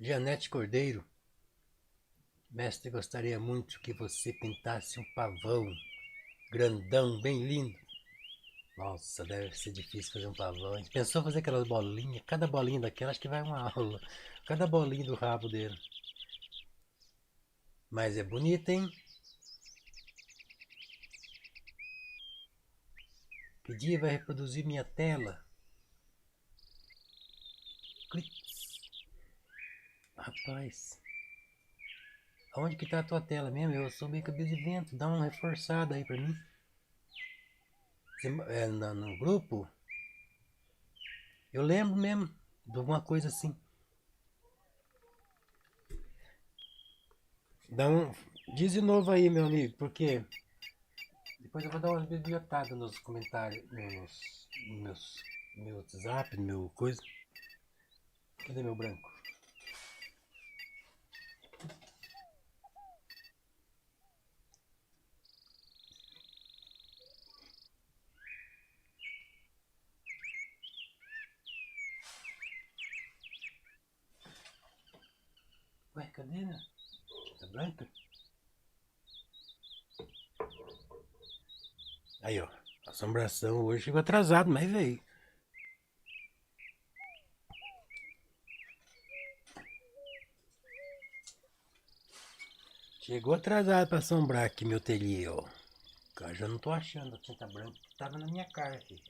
Janete Cordeiro, mestre, gostaria muito que você pintasse um pavão grandão, bem lindo. Nossa, deve ser difícil fazer um pavão. A gente pensou fazer aquelas bolinhas, cada bolinha daquela acho que vai uma aula. Cada bolinha do rabo dele. Mas é bonita, hein? Que dia vai reproduzir minha tela? Cliques. Rapaz. Onde que tá a tua tela mesmo? Eu sou meio cabeça de vento. Dá uma reforçada aí pra mim. No grupo? Eu lembro mesmo de alguma coisa assim. Diz de novo aí, meu amigo, porque depois eu vou dar umas bibliotadas nos comentários, no meu WhatsApp, no meu coisa. Cadê meu branco? Ué, cadê, né? Tá branca? Aí, ó. Assombração hoje chegou atrasado, mas veio. Chegou atrasado pra assombrar aqui meu telhê, ó. Eu já não tô achando a tinta branca que tava na minha cara, filho.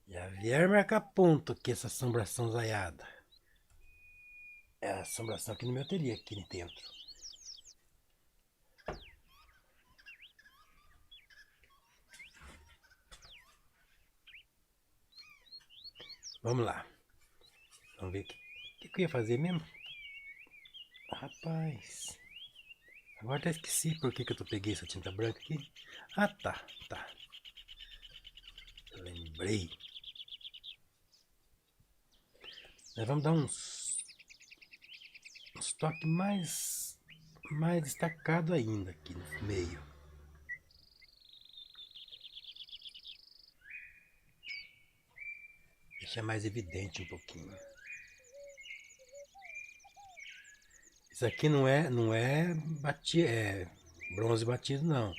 Já vier marcar ponto aqui essa assombração zaiada. É a assombração aqui no meu telhê, aqui dentro. Vamos lá. Vamos ver o que eu ia fazer mesmo. Rapaz. Agora até esqueci por que eu peguei essa tinta branca aqui. Ah, tá. Lembrei. Nós vamos dar uns toques mais destacado ainda aqui no meio. Deixa mais evidente um pouquinho. Isso aqui não é bronze batido, não.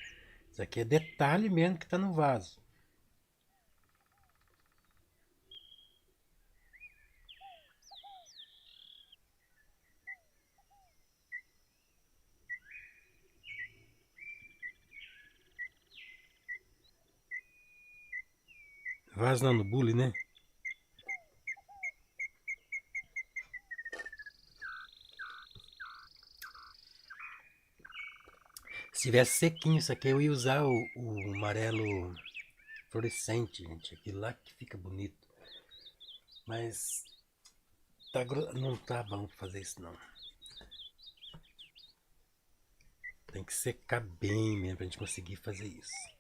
Isso aqui é detalhe mesmo que tá no vaso. Vaso não, no bule, né? Se tivesse sequinho isso aqui, eu ia usar o amarelo fluorescente, gente. Aquilo lá que fica bonito. Mas não tá bom fazer isso, não. Tem que secar bem mesmo pra gente conseguir fazer isso.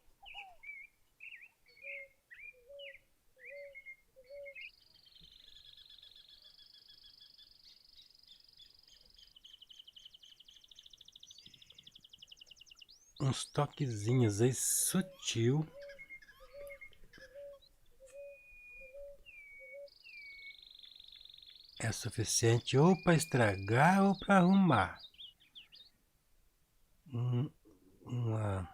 Uns toquezinhos aí sutil. É suficiente ou para estragar ou para arrumar. Um, um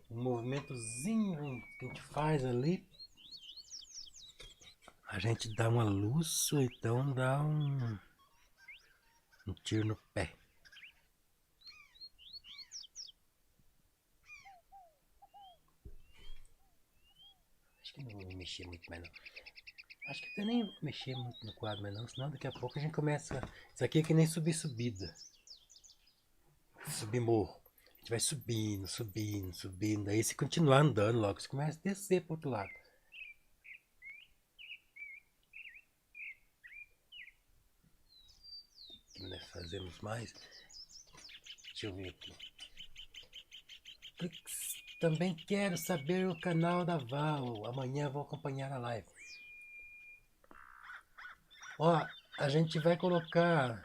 movimentozinho que a gente faz ali. A gente dá uma luz ou então dá um tiro no pé. Acho que não vou mexer muito mais não. Acho que eu nem vou mexer muito no quadro mais não, senão daqui a pouco a gente começa. Isso aqui é que nem subir subida. Subir morro. A gente vai subindo, subindo, subindo. Aí se continuar andando logo, você começa a descer pro outro lado. O que nós fazemos mais? Deixa eu ver aqui. Também quero saber o canal da Val. Amanhã vou acompanhar a live. Ó, a gente vai colocar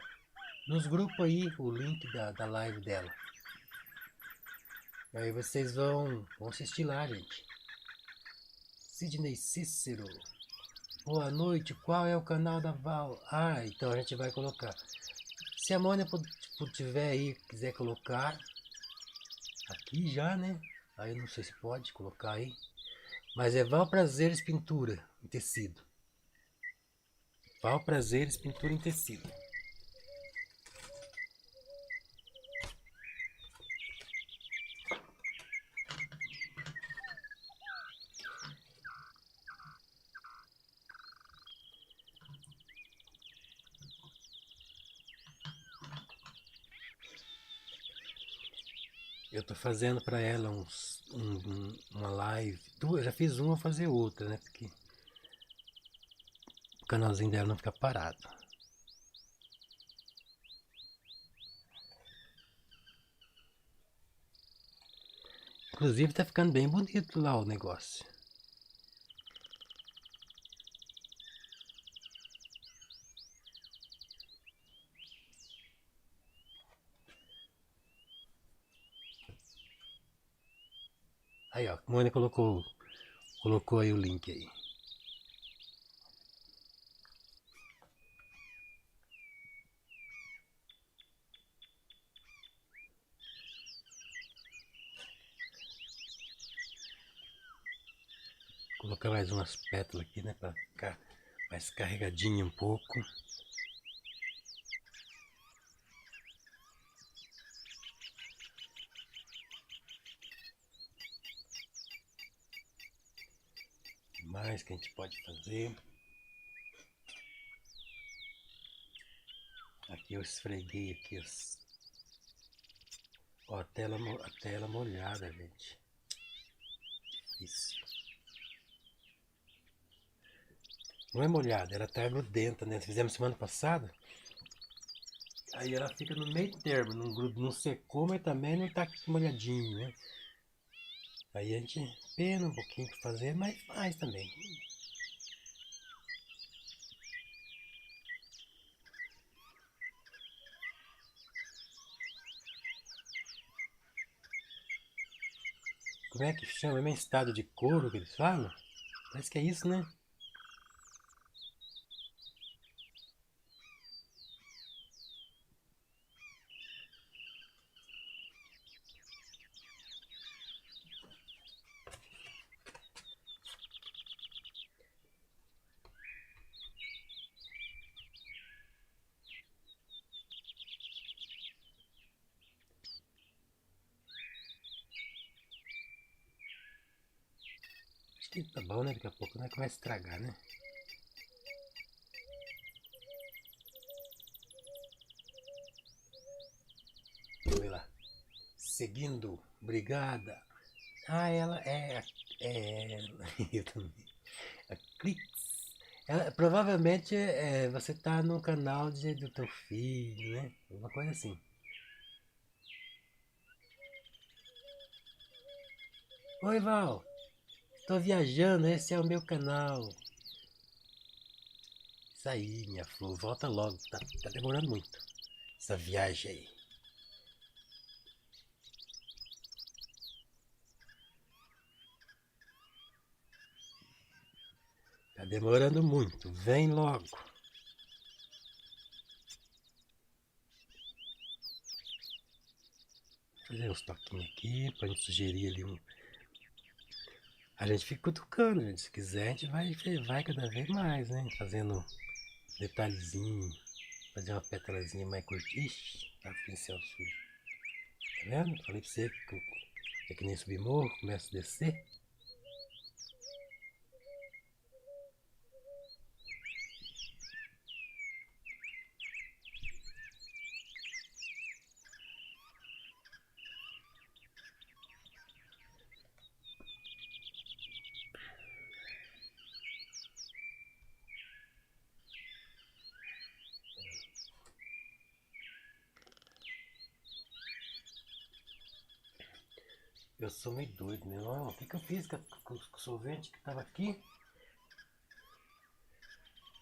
nos grupos aí o link da live dela. Aí vocês vão assistir lá, gente. Sidney Cícero. Boa noite, qual é o canal da Val? Ah, então a gente vai colocar. Se a Mônica tiver aí, quiser colocar aqui já, né? Aí eu não sei se pode colocar aí. Mas é Val Prazeres Pintura em Tecido. Val Prazeres Pintura em Tecido. Eu tô fazendo pra ela uma live. Eu já fiz uma, vou fazer outra, né? Porque o canalzinho dela não fica parado. Inclusive tá ficando bem bonito lá o negócio. Aí ó, a Mônica colocou aí o link aí. Vou colocar mais umas pétalas aqui, né? Pra ficar mais carregadinho um pouco. O mais que a gente pode fazer. Aqui eu esfreguei aqui ó, a tela molhada, gente. Difícil. Não é molhada, ela tá grudenta, né? Fizemos semana passada. Aí ela fica no meio termo, não secou, mas também não tá molhadinho, né? Aí a gente pena um pouquinho pra fazer, mas faz também. Como é que chama? É estado de couro que eles falam? Parece que é isso, né? Acho que tá bom, né? Daqui a pouco não é que vai estragar, né? Vamos ver lá. Seguindo, brigada. Ah, ela é. Eu também. A Clix. Ela, provavelmente você tá no canal do teu filho, né? Uma coisa assim. Oi, Val. Tô viajando, esse é o meu canal. Isso aí, minha flor. Volta logo. Tá demorando muito. Essa viagem aí. Tá demorando muito. Vem logo. Fazer uns toquinhos aqui pra gente sugerir ali um. A gente fica cutucando, gente. Se quiser, a gente vai cada vez mais, né? Fazendo detalhezinho. Fazer uma pétalazinha mais curtinha. Ixi, tá pincel sujo. Tá vendo? Falei pra você que é que nem subir morro, começa a descer. Eu sou meio doido, né? Ó, o que eu fiz com o solvente que tava aqui?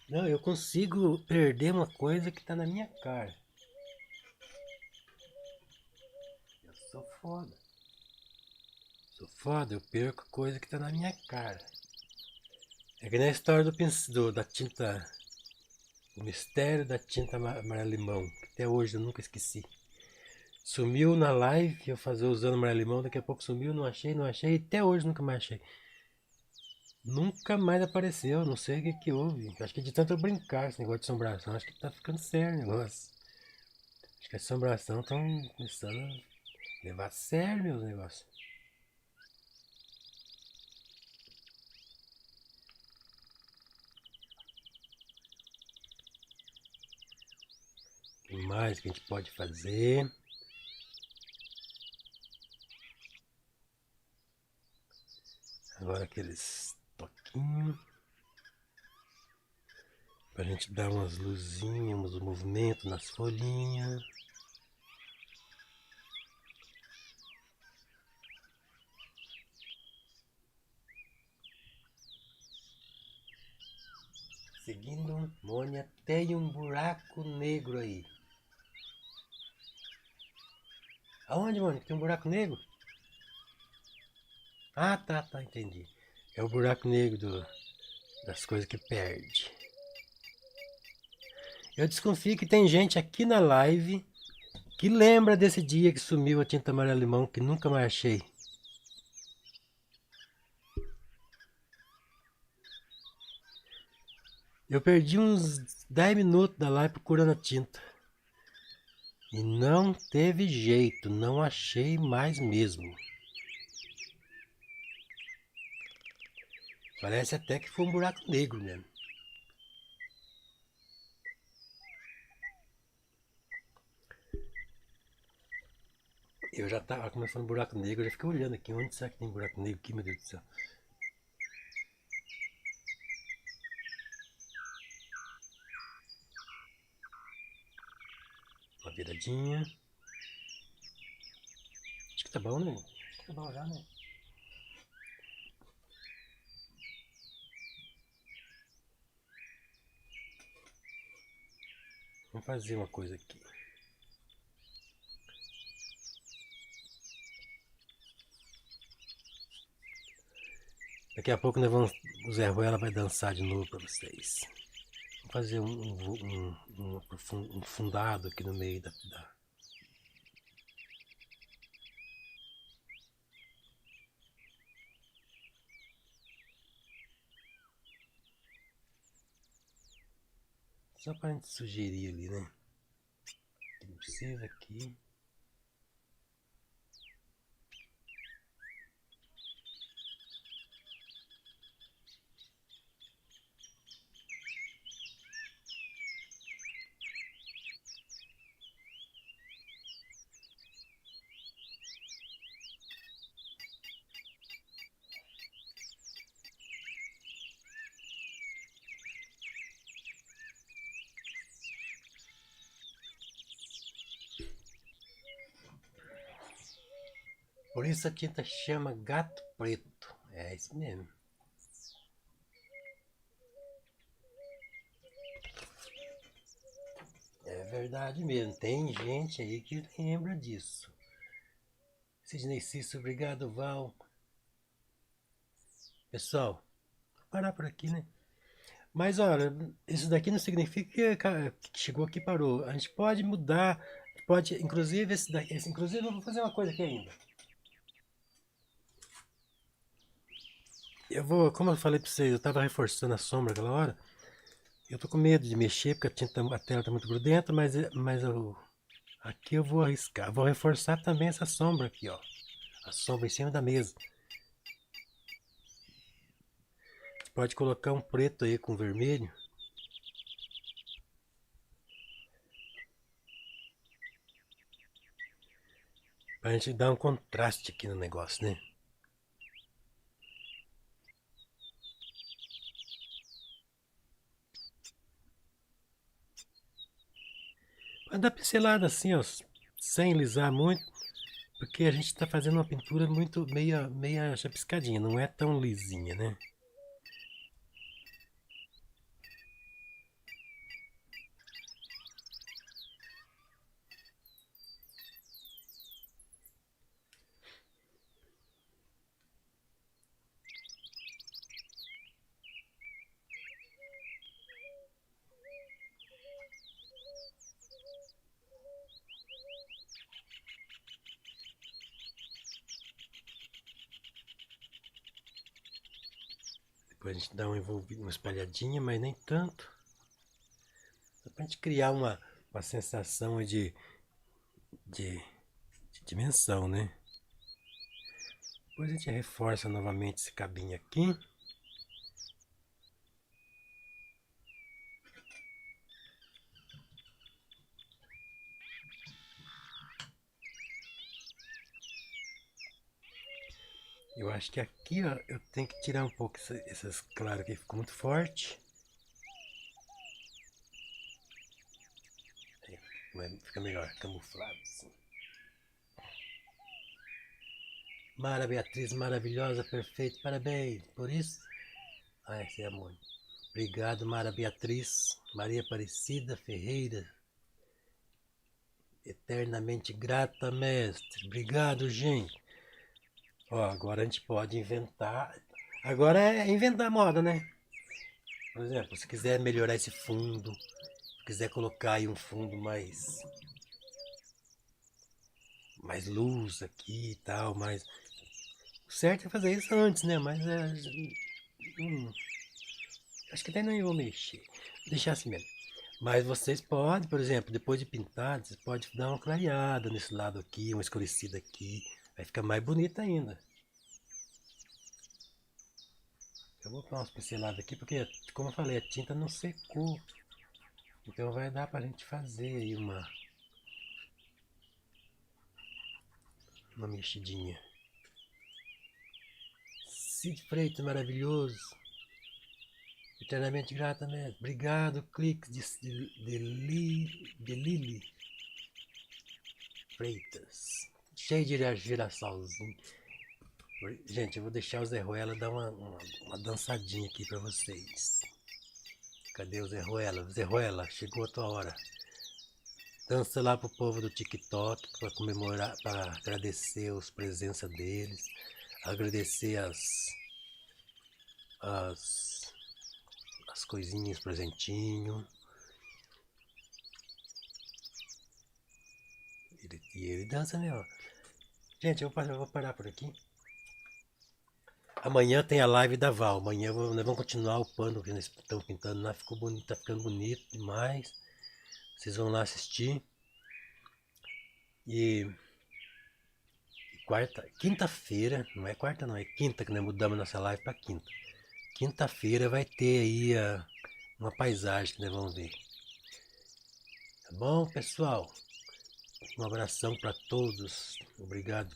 Não, eu consigo perder uma coisa que tá na minha cara. Eu sou foda. Sou foda, eu perco coisa que tá na minha cara. É que nem a história da tinta. O mistério da tinta amarela-limão, que até hoje eu nunca esqueci. Sumiu na live, eu fazer usando amarelo-limão, daqui a pouco sumiu, não achei, até hoje nunca mais achei. Nunca mais apareceu, não sei o que houve. Acho que de tanto eu brincar esse negócio de assombração, acho que tá ficando sério o negócio. Acho que a assombração estão começando a levar a sério meus negócios. O que mais que a gente pode fazer? Agora aqueles toquinhos. Pra gente dar umas luzinhas, uns movimentos nas folhinhas. Seguindo, Mônia, tem um buraco negro aí. Aonde, Mônia? Tem um buraco negro? Ah, tá, entendi. É o buraco negro das coisas que perde. Eu desconfio que tem gente aqui na live que lembra desse dia que sumiu a tinta amarela-limão que nunca mais achei. Eu perdi uns 10 minutos da live procurando a tinta. E não teve jeito, não achei mais mesmo. Parece até que foi um buraco negro mesmo. Eu já tava começando buraco negro, eu já fiquei olhando aqui. Onde será que tem buraco negro aqui, meu Deus do céu? Uma viradinha. Acho que tá bom, né? Acho que tá bom já, né? Vamos fazer uma coisa aqui. Daqui a pouco o Zé Ruela vai dançar de novo pra vocês. Vou fazer um fundado aqui no meio da. Só pra gente sugerir ali, né? Não precisa aqui. Por isso a tinta chama gato preto. É isso mesmo. É verdade mesmo. Tem gente aí que lembra disso. Sidney Cício, obrigado, Val. Pessoal, vou parar por aqui, né? Mas olha, isso daqui não significa que chegou aqui e parou. A gente pode mudar, pode, inclusive esse daqui, inclusive eu vou fazer uma coisa aqui ainda. Eu vou, como eu falei pra vocês, eu tava reforçando a sombra aquela hora. Eu tô com medo de mexer porque a tela tá muito grudenta, mas aqui eu vou arriscar. Vou reforçar também essa sombra aqui, ó. A sombra em cima da mesa. Você pode colocar um preto aí com vermelho. Pra gente dar um contraste aqui no negócio, né? Mas dá pincelada assim, ó, sem lisar muito, porque a gente tá fazendo uma pintura muito meia chapiscadinha, não é tão lisinha, né? Depois a gente dá uma espalhadinha, mas nem tanto. Só pra gente criar uma sensação de, de dimensão, né? Depois a gente reforça novamente esse cabinho aqui. Eu acho que aqui, ó, eu tenho que tirar um pouco essas claras que ficou muito forte. Aí, fica melhor, camuflado assim. Mara Beatriz, maravilhosa, perfeito, parabéns. Por isso, esse é amor. Obrigado, Mara Beatriz, Maria Aparecida Ferreira. Eternamente grata, mestre. Obrigado, gente. Ó, agora a gente pode inventar. Agora é inventar moda, né? Por exemplo, se quiser melhorar esse fundo, se quiser colocar aí um fundo mais luz aqui e tal, mas o certo é fazer isso antes, né? Mas acho que até não vou mexer. Deixar assim mesmo. Mas vocês podem, por exemplo, depois de pintar, vocês podem dar uma clareada nesse lado aqui, uma escurecida aqui. Vai ficar mais bonito ainda. Eu vou dar umas pinceladas aqui, porque, como eu falei, a tinta não secou. Então vai dar pra gente fazer aí uma mexidinha. Cid Freitas, maravilhoso. Eternamente grata mesmo. Obrigado, cliques de Lili Freitas. Cheio de girassolzinho. Gente, eu vou deixar o Zé Ruela dar uma dançadinha aqui pra vocês. Cadê o Zé Ruela? Zé Ruela, chegou a tua hora. Dança lá pro povo do TikTok para comemorar, para agradecer as presenças deles, agradecer as coisinhas, presentinho. Ele dança, né? Ó. Gente, eu vou parar por aqui. Amanhã tem a live da Val. Amanhã nós vamos continuar o pano que nós estamos pintando lá. Ficou bonito, tá ficando bonito demais. Vocês vão lá assistir. E quinta-feira, não é quarta não, é quinta que nós mudamos nossa live para quinta. Quinta-feira vai ter aí uma paisagem que nós vamos ver. Tá bom, pessoal? Um abração para todos. Obrigado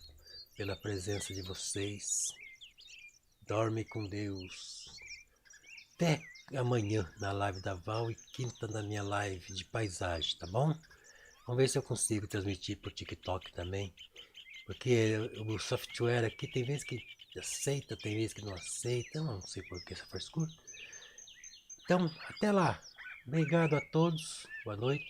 pela presença de vocês. Dorme com Deus. Até amanhã na live da Val e quinta na minha live de paisagem, tá bom? Vamos ver se eu consigo transmitir pro TikTok também. Porque o software aqui tem vezes que aceita, tem vezes que não aceita. Eu não sei por que essa frescura. Então, até lá. Obrigado a todos. Boa noite.